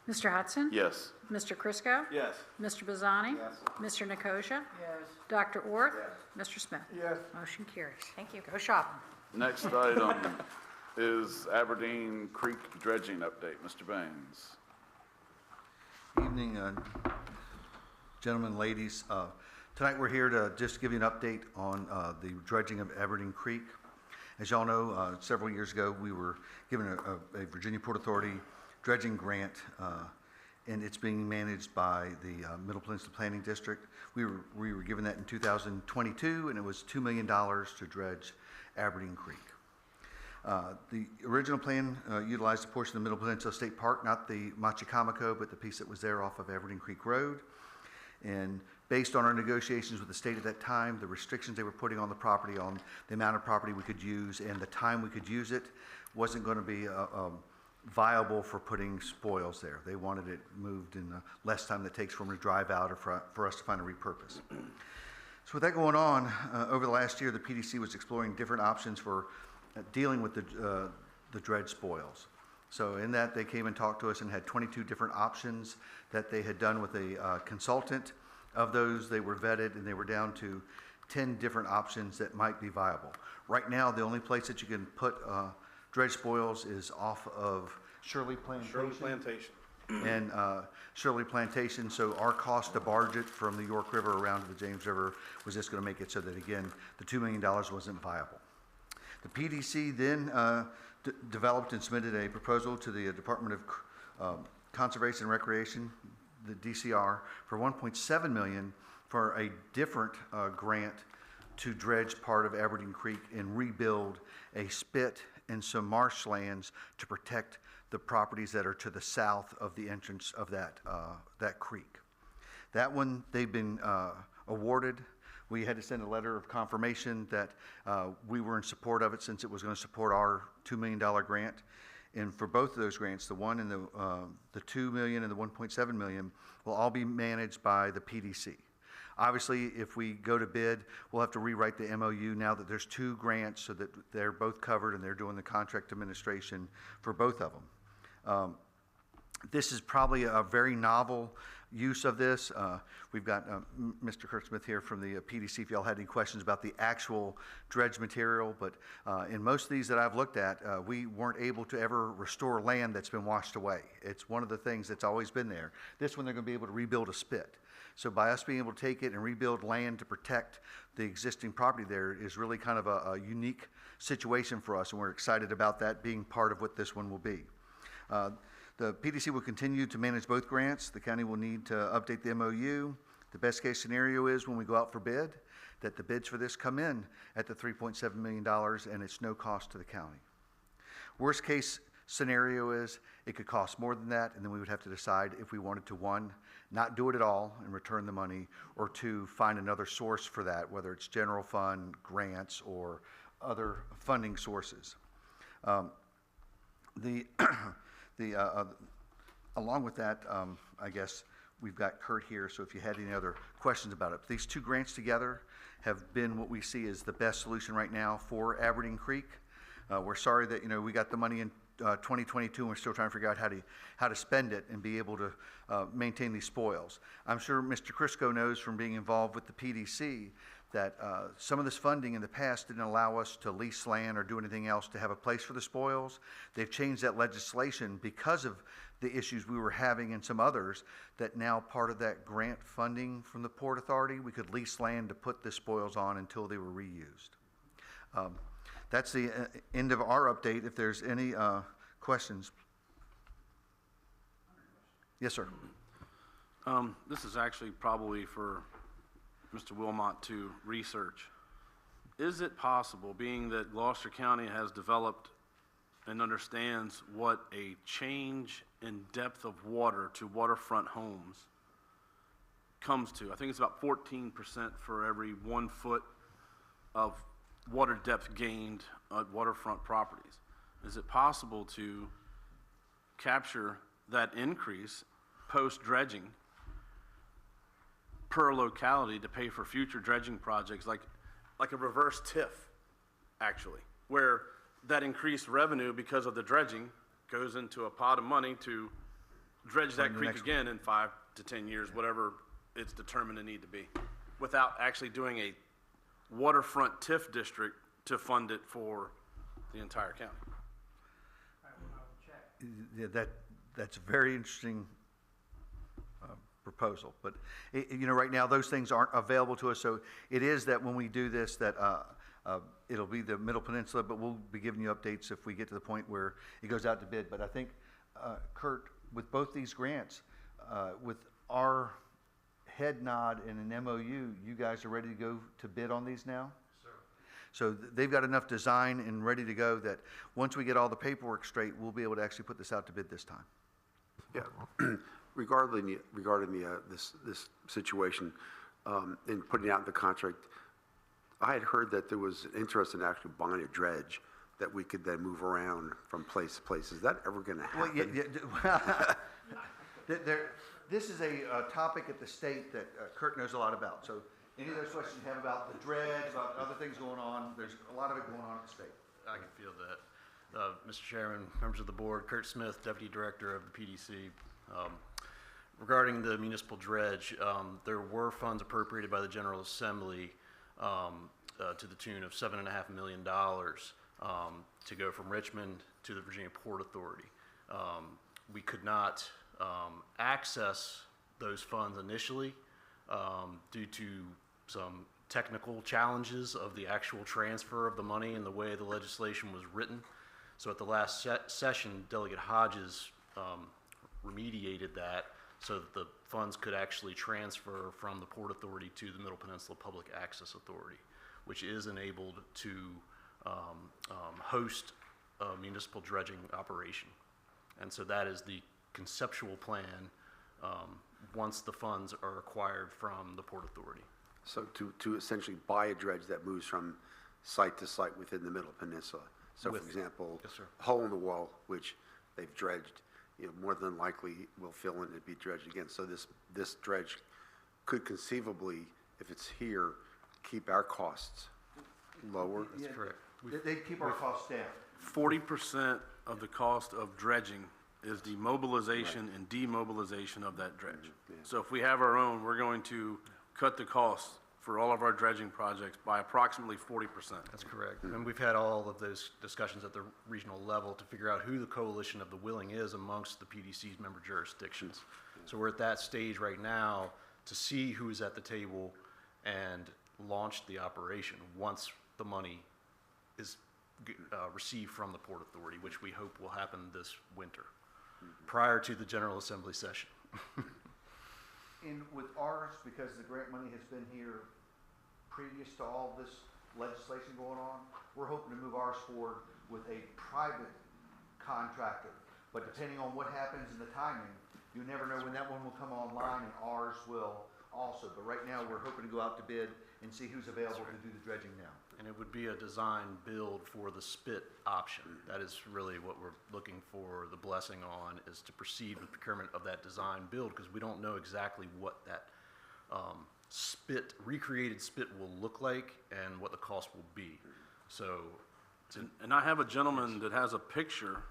Mr. Hutson? Yes. Mr. Chriscoe? Yes. Mr. Bazzani? Yes. Mr. Nicosia? Yes. Dr. Orth? Mr. Smith? Yes. Motion carries. Thank you. Go shopping. Next item is Aberdeen Creek dredging update. Mr. Baines. Evening, gentlemen, ladies. Tonight we're here to just give you an update on the dredging of Aberdeen Creek. As y'all know, several years ago we were given a Virginia Port Authority dredging grant, and it's being managed by the Middle Peninsula Planning District. We were given that in 2022, and it was $2 million to dredge Aberdeen Creek. The original plan utilized a portion of the Middle Peninsula State Park, not the Machicamaco, but the piece that was there off of Aberdeen Creek Road. And based on our negotiations with the state at that time, the restrictions they were putting on the property, on the amount of property we could use and the time we could use it, wasn't going to be viable for putting spoils there. They wanted it moved in less time than it takes for them to drive out or for us to find a repurpose. So with that going on, over the last year, the PDC was exploring different options for dealing with the dredge spoils. So in that, they came and talked to us and had 22 different options that they had done with a consultant. Of those, they were vetted, and they were down to 10 different options that might be viable. Right now, the only place that you can put dredge spoils is off of Shirley Plantation. And Shirley Plantation, so our cost to barge it from the York River around to the James River was just going to make it so that, again, the $2 million wasn't viable. The PDC then developed and submitted a proposal to the Department of Conservation and Recreation, the DCR, for $1.7 million for a different grant to dredge part of Aberdeen Creek and rebuild a spit and some marshlands to protect the properties that are to the south of the entrance of that creek. That one, they've been awarded. We had to send a letter of confirmation that we were in support of it, since it was going to support our $2 million grant. And for both of those grants, the one and the $2 million and the $1.7 million, will all be managed by the PDC. Obviously, if we go to bid, we'll have to rewrite the MOU now that there's 2 grants, so that they're both covered and they're doing the contract administration for both of them. This is probably a very novel use of this. We've got Mr. Kurt Smith here from the PDC if y'all had any questions about the actual dredge material, but in most of these that I've looked at, we weren't able to ever restore land that's been washed away. It's one of the things that's always been there. This one, they're going to be able to rebuild a spit. So by us being able to take it and rebuild land to protect the existing property there is really kind of a unique situation for us, and we're excited about that being part of what this one will be. The PDC will continue to manage both grants. The county will need to update the MOU. The best case scenario is when we go out for bid, that the bids for this come in at the $3.7 million and it's no cost to the county. Worst case scenario is it could cost more than that, and then we would have to decide if we wanted to, 1, not do it at all and return the money, or 2, find another source for that, whether it's general fund, grants, or other funding sources. Along with that, I guess we've got Kurt here, so if you had any other questions about it. These 2 grants together have been what we see as the best solution right now for Aberdeen Creek. We're sorry that, we got the money in 2022 and we're still trying to figure out how to spend it and be able to maintain these spoils. I'm sure Mr. Chriscoe knows from being involved with the PDC that some of this funding in the past didn't allow us to lease land or do anything else to have a place for the spoils. They've changed that legislation because of the issues we were having and some others, that now part of that grant funding from the Port Authority, we could lease land to put the spoils on until they were reused. That's the end of our update. If there's any questions. Yes, sir. This is actually probably for Mr. Wilmot to research. Is it possible, being that Gloucester County has developed and understands what a change in depth of water to waterfront homes comes to? I think it's about 14% for every 1 foot of water depth gained at waterfront properties. Is it possible to capture that increase post-dredging per locality to pay for future dredging projects, like a reverse TIF, actually, where that increased revenue because of the dredging goes into a pot of money to dredge that creek again in 5 to 10 years, whatever it's determined to need to be, without actually doing a waterfront TIF district to fund it for the entire county. Yeah, that's a very interesting proposal, but right now those things aren't available to us. So it is that when we do this, that it'll be the Middle Peninsula, but we'll be giving you updates if we get to the point where it goes out to bid. But I think, Kurt, with both these grants, with our head nod and an MOU, you guys are ready to go to bid on these now? So they've got enough design and ready to go that once we get all the paperwork straight, we'll be able to actually put this out to bid this time. Yeah. Regarding this situation and putting out the contract, I had heard that there was interest in actually buying a dredge that we could then move around from place to place. Is that ever going to happen? Well, this is a topic at the state that Kurt knows a lot about. So any of those questions you have about the dredge, about other things going on, there's a lot of it going on at the state. I can feel that. Mr. Chairman, members of the board, Kurt Smith, Deputy Director of the PDC. Regarding the municipal dredge, there were funds appropriated by the General Assembly to the tune of $7.5 million to go from Richmond to the Virginia Port Authority. We could not access those funds initially due to some technical challenges of the actual transfer of the money and the way the legislation was written. So at the last session, Delegate Hodges remediated that so that the funds could actually transfer from the Port Authority to the Middle Peninsula Public Access Authority, which is enabled to host a municipal dredging operation. And so that is the conceptual plan once the funds are acquired from the Port Authority. So to essentially buy a dredge that moves from site to site within the Middle Peninsula. So for example, yes, sir. Hole in the Wall, which they've dredged, more than likely will fill in and be dredged again. So this dredge could conceivably, if it's here, keep our costs lower. That's correct. They keep our costs down. 40% of the cost of dredging is the mobilization and demobilization of that dredge. Yeah. So if we have our own, we're going to cut the costs for all of our dredging projects by approximately 40%. That's correct. And we've had all of those discussions at the regional level to figure out who the coalition of the willing is amongst the PDC's member jurisdictions. So we're at that stage right now to see who's at the table and launch the operation once the money is received from the Port Authority, which we hope will happen this winter, prior to the General Assembly session. And with ours, because the grant money has been here previous to all this legislation going on, we're hoping to move ours forward with a private contractor. But depending on what happens in the timing, you never know when that one will come online, and ours will also. But right now, we're hoping to go out to bid and see who's available to do the dredging now. And it would be a design build for the spit option. That is really what we're looking for the blessing on, is to proceed with procurement of that design build, because we don't know exactly what that recreated spit will look like and what the cost will be. So, and I have a gentleman that has a picture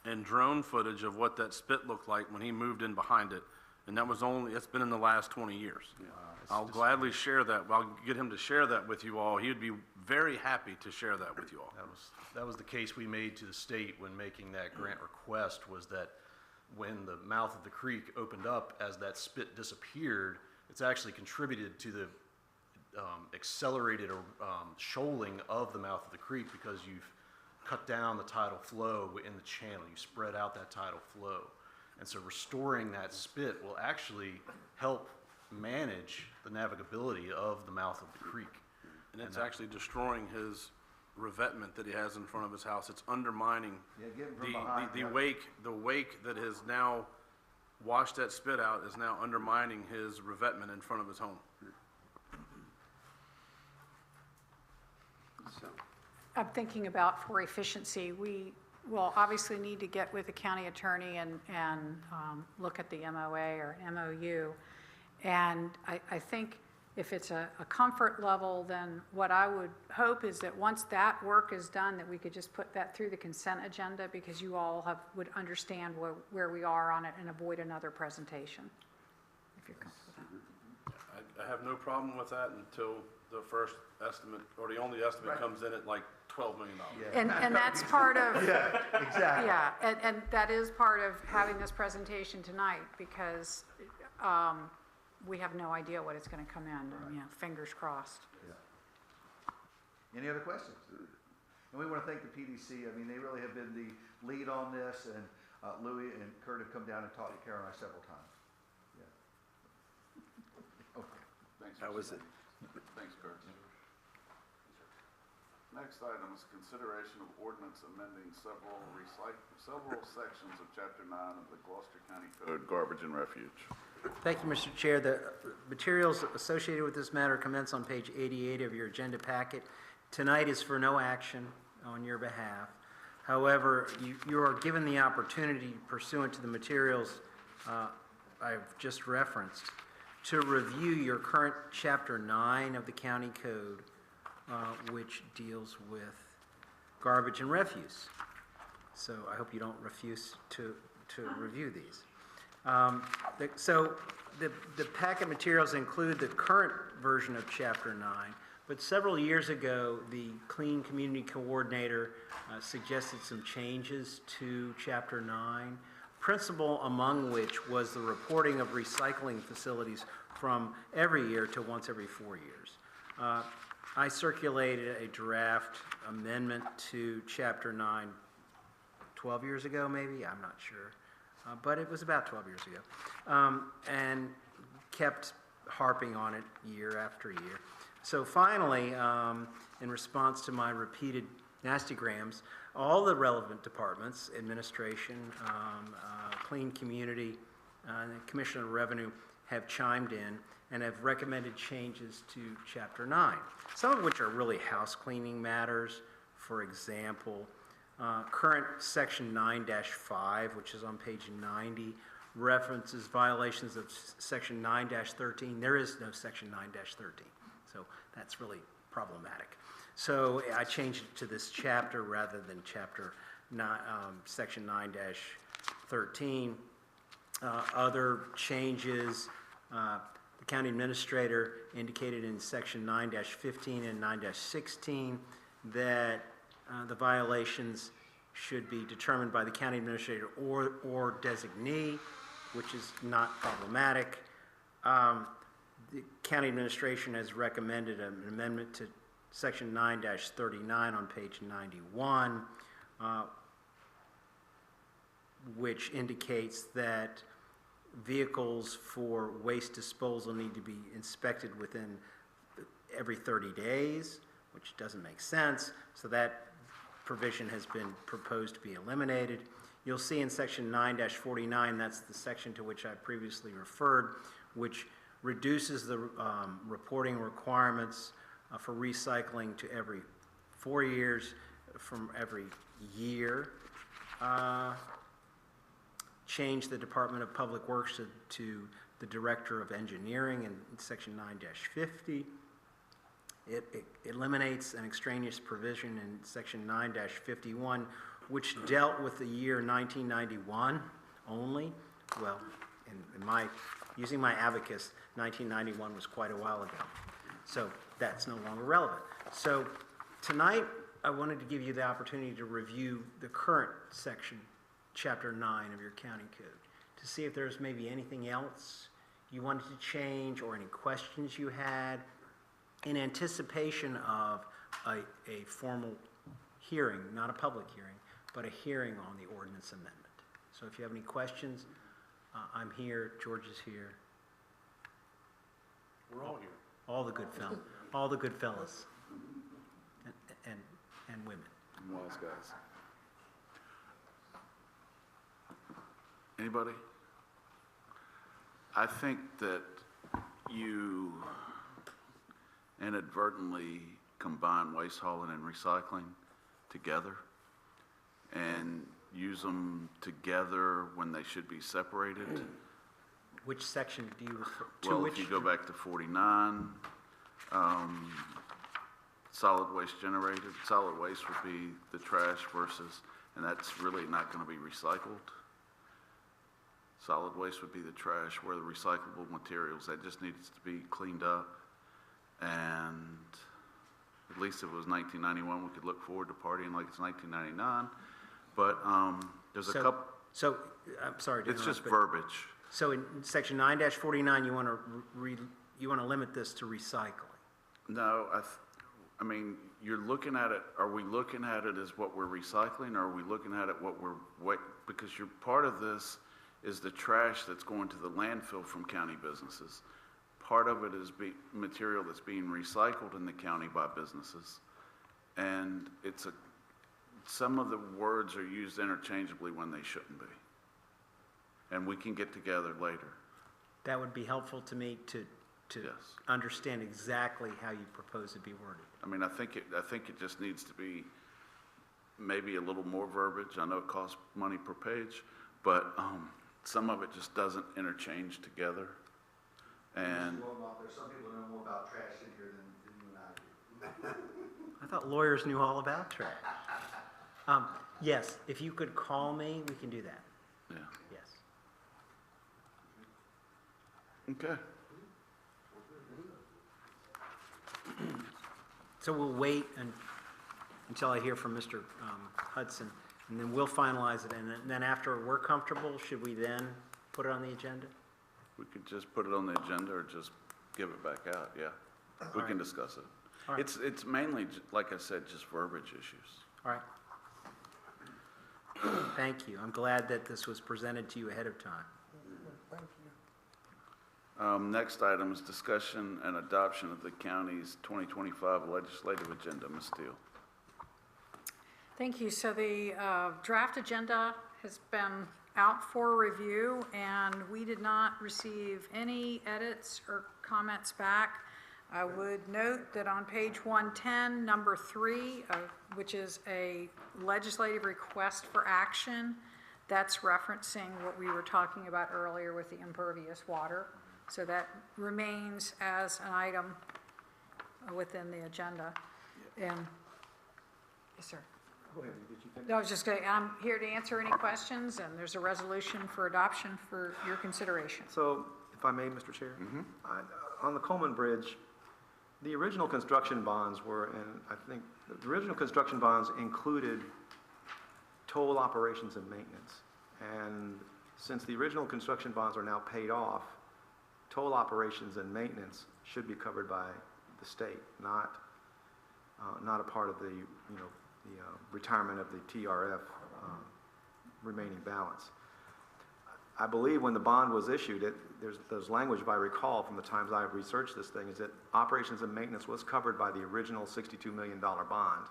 and drone footage of what that spit looked like when he moved in behind it. And that's been in the last 20 years. Yeah. I'll gladly share that. I'll get him to share that with you all. He would be very happy to share that with you all. That was the case we made to the state when making that grant request, was that when the mouth of the creek opened up as that spit disappeared, it's actually contributed to the accelerated shoaling of the mouth of the creek because you've cut down the tidal flow in the channel. You spread out that tidal flow. And so restoring that spit will actually help manage the navigability of the mouth of the creek. And it's actually destroying his revetment that he has in front of his house. It's undermining the wake that has now washed that spit out is now undermining his revetment in front of his home. I'm thinking about for efficiency, we will obviously need to get with the county attorney and look at the MOA or MOU. And I think if it's a comfort level, then what I would hope is that once that work is done, that we could just put that through the consent agenda because you all would understand where we are on it and avoid another presentation, if you're comfortable with that. I have no problem with that until the first estimate, or the only estimate comes in at like $12 million. And that's part of. Yeah, exactly. Yeah, and that is part of having this presentation tonight because we have no idea what it's going to come in, and, fingers crossed. Yeah. Any other questions? And we want to thank the PDC. I mean, they really have been the lead on this, and Louis and Kurt have come down and talked to Karen and I several times. Yeah. Okay. Thanks. That was it. Thanks, Kurt. Next item is consideration of ordinance amending several sections of Chapter 9 of the Gloucester County Code, garbage and refuge. Thank you, Mr. Chair. The materials associated with this matter commence on page 88 of your agenda packet. Tonight is for no action on your behalf. However, you are given the opportunity pursuant to the materials I've just referenced to review your current Chapter 9 of the County Code, which deals with garbage and refuse. So I hope you don't refuse to review these. So the packet materials include the current version of Chapter 9, but several years ago, the Clean Community Coordinator suggested some changes to Chapter 9, principal among which was the reporting of recycling facilities from every year to once every 4 years. I circulated a draft amendment to Chapter 9 12 years ago, maybe, I'm not sure. But it was about 12 years ago, and kept harping on it year after year. So finally, in response to my repeated nastygrams, all the relevant departments, administration, Clean Community, and the Commissioner of Revenue have chimed in and have recommended changes to Chapter 9, some of which are really house cleaning matters. For example, current Section 9-5, which is on page 90, references violations of Section 9-13. There is no Section 9-13, so that's really problematic. So I changed it to this chapter rather than Section 9-13. Other changes, the county administrator indicated in Section 9-15 and 9-16 that the violations should be determined by the county administrator or designee, which is not problematic. The county administration has recommended an amendment to Section 9-39 on page 91, which indicates that vehicles for waste disposal need to be inspected within every 30 days, which doesn't make sense. So that provision has been proposed to be eliminated. You'll see in Section 9-49, that's the section to which I previously referred, which reduces the reporting requirements for recycling to every 4 years from every year. Change the Department of Public Works to the Director of Engineering in Section 9-50. It eliminates an extraneous provision in Section 9-51, which dealt with the year 1991 only. Well, using my abacus, 1991 was quite a while ago. So that's no longer relevant. So tonight, I wanted to give you the opportunity to review the current section, Chapter 9 of your county code, to see if there's maybe anything else you wanted to change or any questions you had. in anticipation of a formal hearing, not a public hearing, but a hearing on the ordinance amendment. So if you have any questions, I'm here, George is here. We're all here. All the good fellas and women. Wise guys. Anybody? I think that you inadvertently combine waste hauling and recycling together and use them together when they should be separated. Which section do you refer to? Well, if you go back to 49, solid waste generated, solid waste would be the trash versus, and that's really not going to be recycled. Solid waste would be the trash, where the recyclable materials, that just needs to be cleaned up. And at least if it was 1991, we could look forward to partying like it's 1999. But there's a couple. So, I'm sorry to It's interrupt, just but- verbiage. So in section 9-49, you want to limit this to recycling? No, I mean, you're looking at it, are we looking at it as what we're recycling, or are we looking at it because you're part of this is the trash that's going to the landfill from county businesses. Part of it is material that's being recycled in the county by businesses. And some of the words are used interchangeably when they shouldn't be. And we can get together later. That would be helpful to me to Yes. understand exactly how you propose it be worded. I mean, I think it just needs to be maybe a little more verbiage. I know it costs money per page, but some of it just doesn't interchange together. And There's some people know more about trash in here than you and I do. I thought lawyers knew all about trash. Yes, if you could call me, we can do that. yeah, Yes. okay. So we'll wait until I hear from Mr. Hutson, and then we'll finalize it. And then after we're comfortable, should we then put it on the agenda? We could just put it on the agenda or just give it back out, yeah. We can discuss it. All right. It's mainly, like I said, just verbiage issues. All right. Thank you. I'm glad that this was presented to you ahead of time. Thank you. Next item is discussion and adoption of the county's 2025 legislative agenda. Ms. Steele. Thank you. So the draft agenda has been out for review, and we did not receive any edits or comments back. I would note that on page 110, number 3, which is a legislative request for action, that's referencing what we were talking about earlier with the impervious water. So that remains as an item within the agenda. And, yes, sir. Go ahead, did you finish? No, I was just going, I'm here to answer any questions, and there's a resolution for adoption for your consideration. So, if I may, Mr. Chair? On the Coleman Bridge, the original construction bonds were, and I think the original construction bonds included toll operations and maintenance. And since the original construction bonds are now paid off, toll operations and maintenance should be covered by the state, not a part of the, the retirement of the TRF remaining balance. I believe when the bond was issued, there's language, if I recall from the times I've researched this thing, is that operations and maintenance was covered by the original $62 million bond.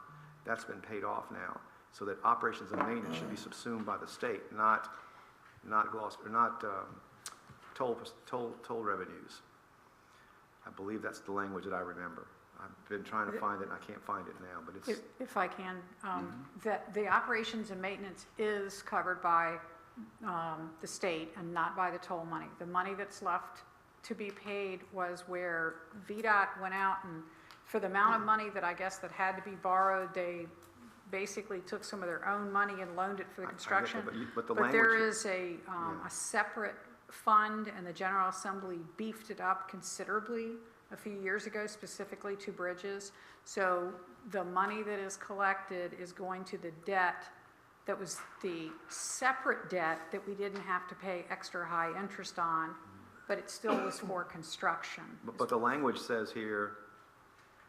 That's been paid off now, so that operations and maintenance should be subsumed by the state, not Gloucester, not toll revenues. I believe that's the language that I remember. I've been trying to find it, and I can't find it now, but it's... If I can, that the operations and maintenance is covered by the state and not by the toll money. The money that's left to be paid was where VDOT went out, and for the amount of money that I guess that had to be borrowed, they basically took some of their own money and loaned it for the construction. But the But there language- is a separate fund, and the General Assembly beefed it up considerably a few years ago, specifically to bridges. So the money that is collected is going to the debt that was the separate debt that we didn't have to pay extra high interest on, but it still was for construction. But the language says here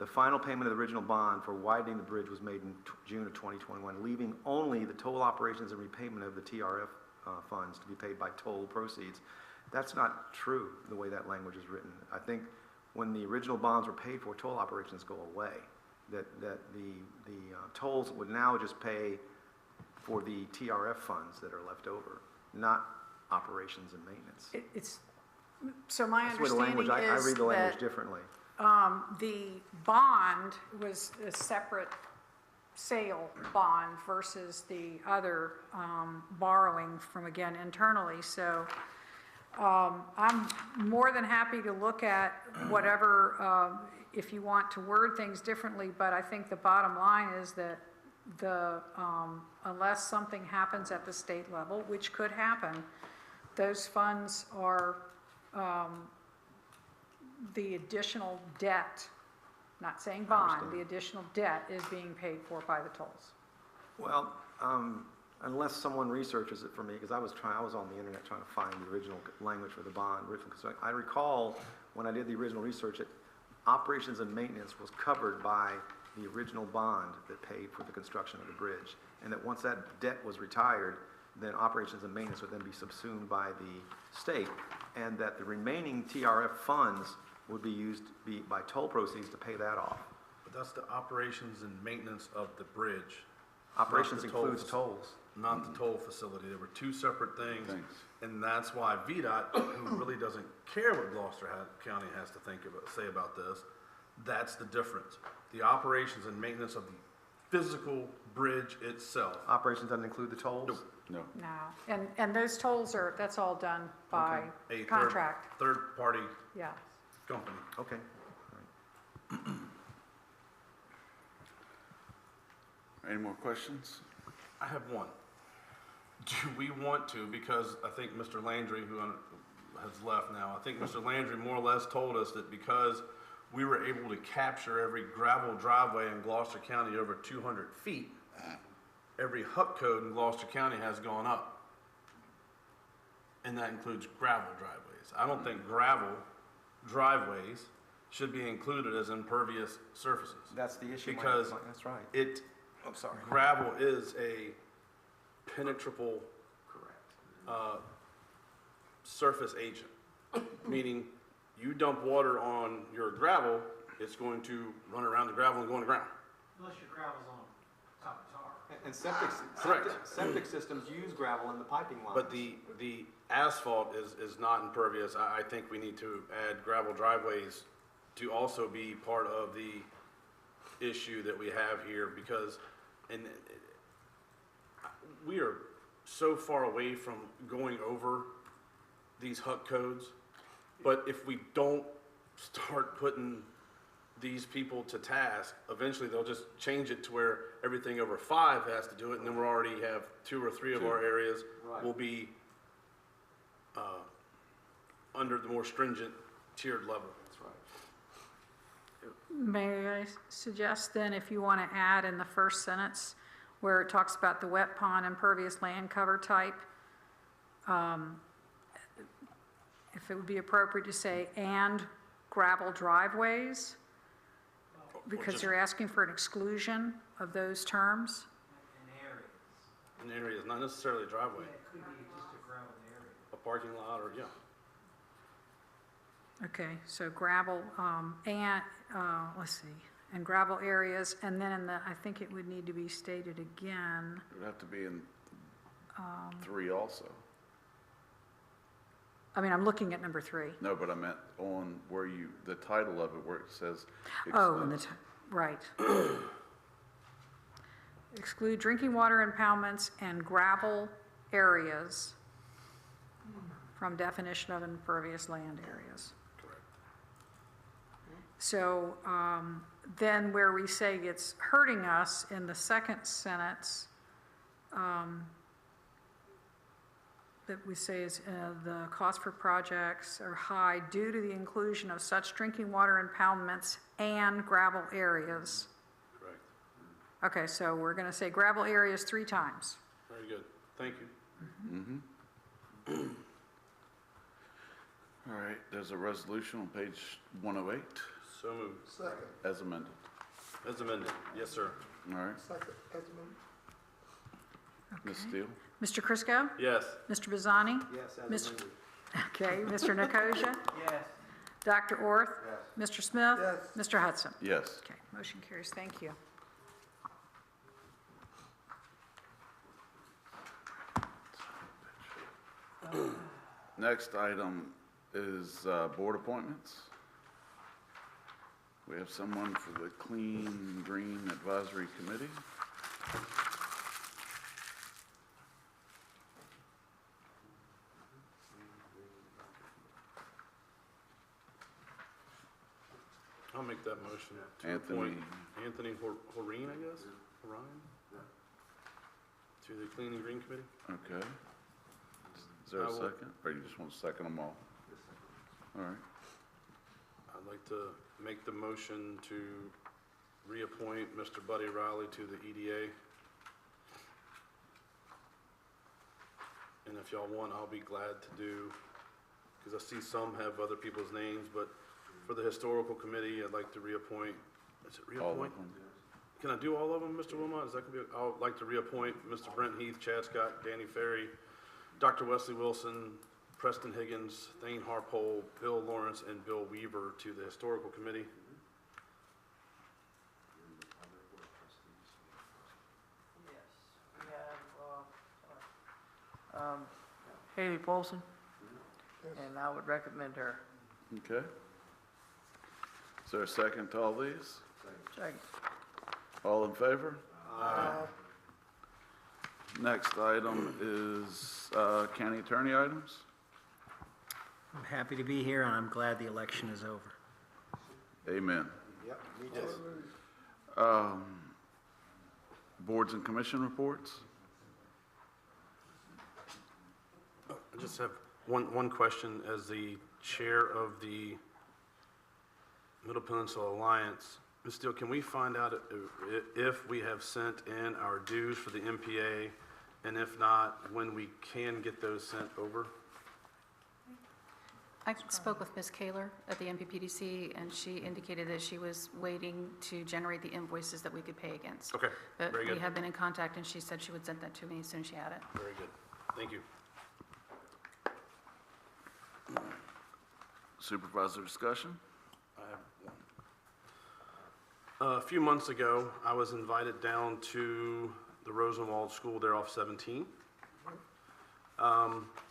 The final payment of the original bond for widening the bridge was made in June of 2021, leaving only the toll operations and repayment of the TRF funds to be paid by toll proceeds. That's not true, the way that language is written. I think when the original bonds were paid for, toll operations go away. That the tolls would now just pay for the TRF funds that are left over, not operations and maintenance. So my That's the way the understanding language, I is read the language that differently. the bond was a separate sale bond versus the other borrowing from, again, internally. So I'm more than happy to look at whatever, if you want to word things differently, but I think the bottom line is that unless something happens at the state level, which could happen, those funds are the additional debt, not saying bond, the additional debt is being paid for by the tolls. Well, unless someone researches it for me, because I was on the internet trying to find the original language for the bond. I recall when I did the original research, that operations and maintenance was covered by the original bond that paid for the construction of the bridge, and that once that debt was retired, then operations and maintenance would then be subsumed by the state, and that the remaining TRF funds would be used by toll proceeds to pay that off. But that's the operations and maintenance of the bridge. Operations not the includes tolls. Not the toll facility. There were two separate things. And that's why VDOT, who really doesn't care what Gloucester County has to say about this, that's the difference. The operations and maintenance of the physical bridge itself. Operations doesn't include the tolls? No. No, and those tolls that's all done by A contract. third-party Yeah. company. Okay. Any more questions? I have one. Do we want to, because I think Mr. Landry, who has left now, I think Mr. Landry more or less told us that because we were able to capture every gravel driveway in Gloucester County over 200 feet, every HUC code in Gloucester County has gone up. And that includes gravel driveways. I don't think gravel driveways should be included as impervious surfaces. That's the issue. Because that's right. I'm sorry. Gravel is a penetrable surface agent, meaning you dump water on your gravel, it's going to run around the gravel and go on the ground. Unless your gravel's on top of tar. And septic systems use gravel in the piping lines. But the asphalt is not impervious. I think we need to add gravel driveways to also be part of the issue that we have here, because we are so far away from going over these HUC codes. But if we don't start putting these people to task, eventually they'll just change it to where everything over 5 has to do it, and then we already have 2 or 3 of our areas will be under the more stringent tiered level. That's right. May I suggest then, if you want to add in the first sentence where it talks about the wet pond impervious land cover type, if it would be appropriate to say and gravel driveways, because you're asking for an exclusion of those terms. In areas, not necessarily a driveway, It could be just a gravel area. a parking lot, or Okay, so gravel, and, let's see, and gravel areas, and then in the, I think it would need to be stated again. It would have to be in 3 also. I mean, I'm looking at number 3. No, but I meant on where the title of it, where it says. Oh, right. Exclude drinking water impoundments and gravel areas from definition of impervious land areas. So then where we say it's hurting us in the second sentence, that we say is the cost for projects are high due to the inclusion of such drinking water impoundments and gravel areas. Correct. Okay, so we're going to say gravel areas 3 times. Very good. Thank you. All right, there's a resolution on page 108. So moved. Second. As amended. As amended. Yes, sir. All right. Second, as amended. Ms. Steele? Mr. Chriscoe? Yes. Mr. Bazzani? Yes, as Mr. amended. Okay, Mr. Nicosia? Yes. Dr. Orth? Yes. Mr. Smith? Yes. Mr. Hudson? Yes. Okay, motion carries. Thank you. Next item is board appointments. We have someone for the Clean Green Advisory Committee. I'll make that motion to Anthony. appoint Anthony Horine, I guess? Orion? To the Clean and Green Committee? Okay. Is there I a will- second? Or you just want to second them all? All right. I'd like to make the motion to reappoint Mr. Buddy Riley to the EDA. And if y'all want, I'll be glad to do, because I see some have other people's names, but for the Historical Committee, I'd like to reappoint, is it All of reappoint? them. Can I do all of them, Mr. Wilmot? Is that gonna be, I'd like to reappoint Mr. Brent Heath, Chad Scott, Danny Ferry, Dr. Wesley Wilson, Preston Higgins, Thane Harpole, Bill Lawrence, and Bill Weaver to the Historical Committee. Yes, we have, Haley Polson, and I would recommend her. Okay. Is there a second to all these? Second. All in favor? Aye. Next item is county attorney items. I'm happy to be here, and I'm glad the election is over. Amen. Yep, me too. Boards and commission reports? I just have one question. As the chair of the Middle Peninsula Alliance, Ms. Steele, can we find out if we have sent in our dues for the MPA, and if not, when we can get those sent over? I spoke with Ms. Kaler at the MPPDC, and she indicated that she was waiting to generate the invoices that we could pay against. Okay, But very we good. have been in contact, and she said she would send that to me as soon as she had it. Very good. Thank you. Supervisor discussion? I have one. A few months ago, I was invited down to the Rosenwald School there off 17.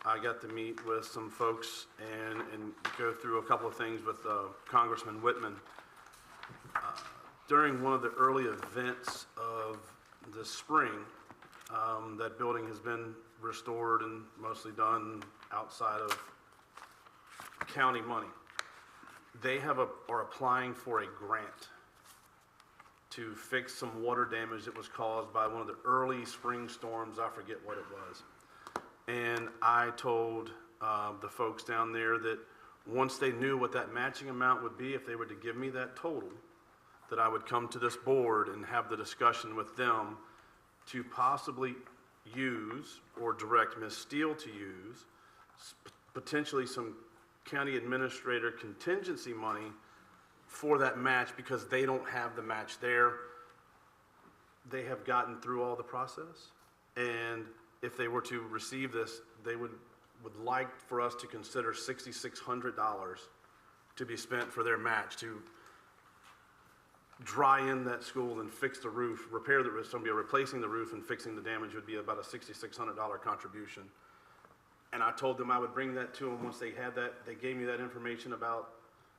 I got to meet with some folks and go through a couple of things with Congressman Whitman. During one of the early events of the spring, that building has been restored and mostly done outside of county money. They are applying for a grant to fix some water damage that was caused by one of the early spring storms. I forget what it was. And I told the folks down there that once they knew what that matching amount would be, if they were to give me that total, that I would come to this board and have the discussion with them to possibly use or direct Ms. Steele to use potentially some county administrator contingency money for that match, because they don't have the match there. They have gotten through all the process, and if they were to receive this, they would like for us to consider $6,600 to be spent for their match to dry in that school and fix the roof, repair the roof. So replacing the roof and fixing the damage would be about a $6,600 contribution. And I told them I would bring that to them once they had that. They gave me that information about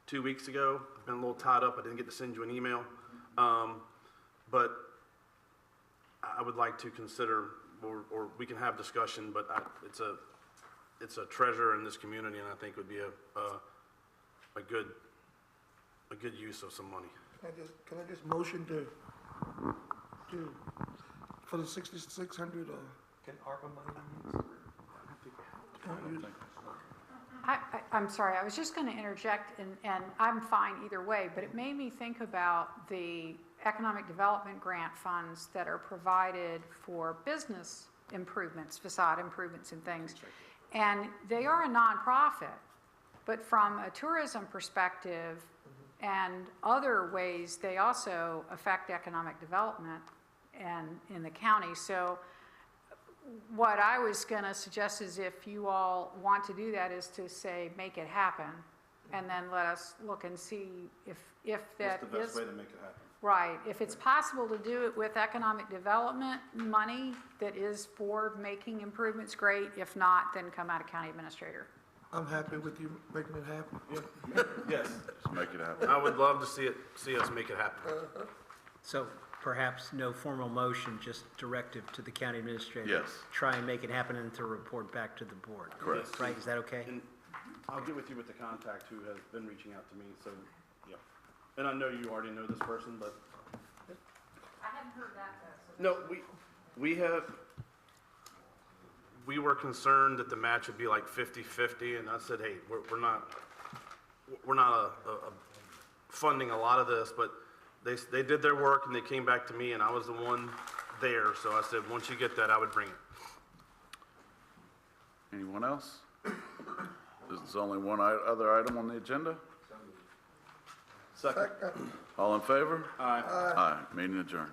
2 weeks ago. I've been a little tied up. I didn't get to send you an email. But I would like to consider, or we can have discussion, but it's a treasure in this community, and I think would be a good use of some money. Can I just motion to for the 6,600 or? Can ARPA money be used? I'm sorry, I was just going to interject, and I'm fine either way, but it made me think about the economic development grant funds that are provided for business improvements, facade improvements and things. And they are a nonprofit, but from a tourism perspective, And other ways, they also affect economic development and in the county. So what I was going to suggest is if you all want to do that is to say, make it happen. And then let us look and see if that is. What's the best way to make it happen? Right. If it's possible to do it with economic development money that is for making improvements, great. If not, then come out of county administrator. I'm happy with you making it happen. Yes. Just make it happen. I would love to see us make it happen. So perhaps no formal motion, just directive to the county administrator. Yes. Try and make it happen and to report back to the board. Correct. Right, is that okay? And I'll get with you with the contact who has been reaching out to me, so, yeah. And I know you already know this person, but. I hadn't heard that though. No, we were concerned that the match would be like 50-50, and I said, hey, we're not funding a lot of this, but they did their work and they came back to me and I was the one there, so I said, once you get that, I would bring it. Anyone else? There's only one other item on the agenda. Second. All in favor? Aye. Aye. Meeting adjourned.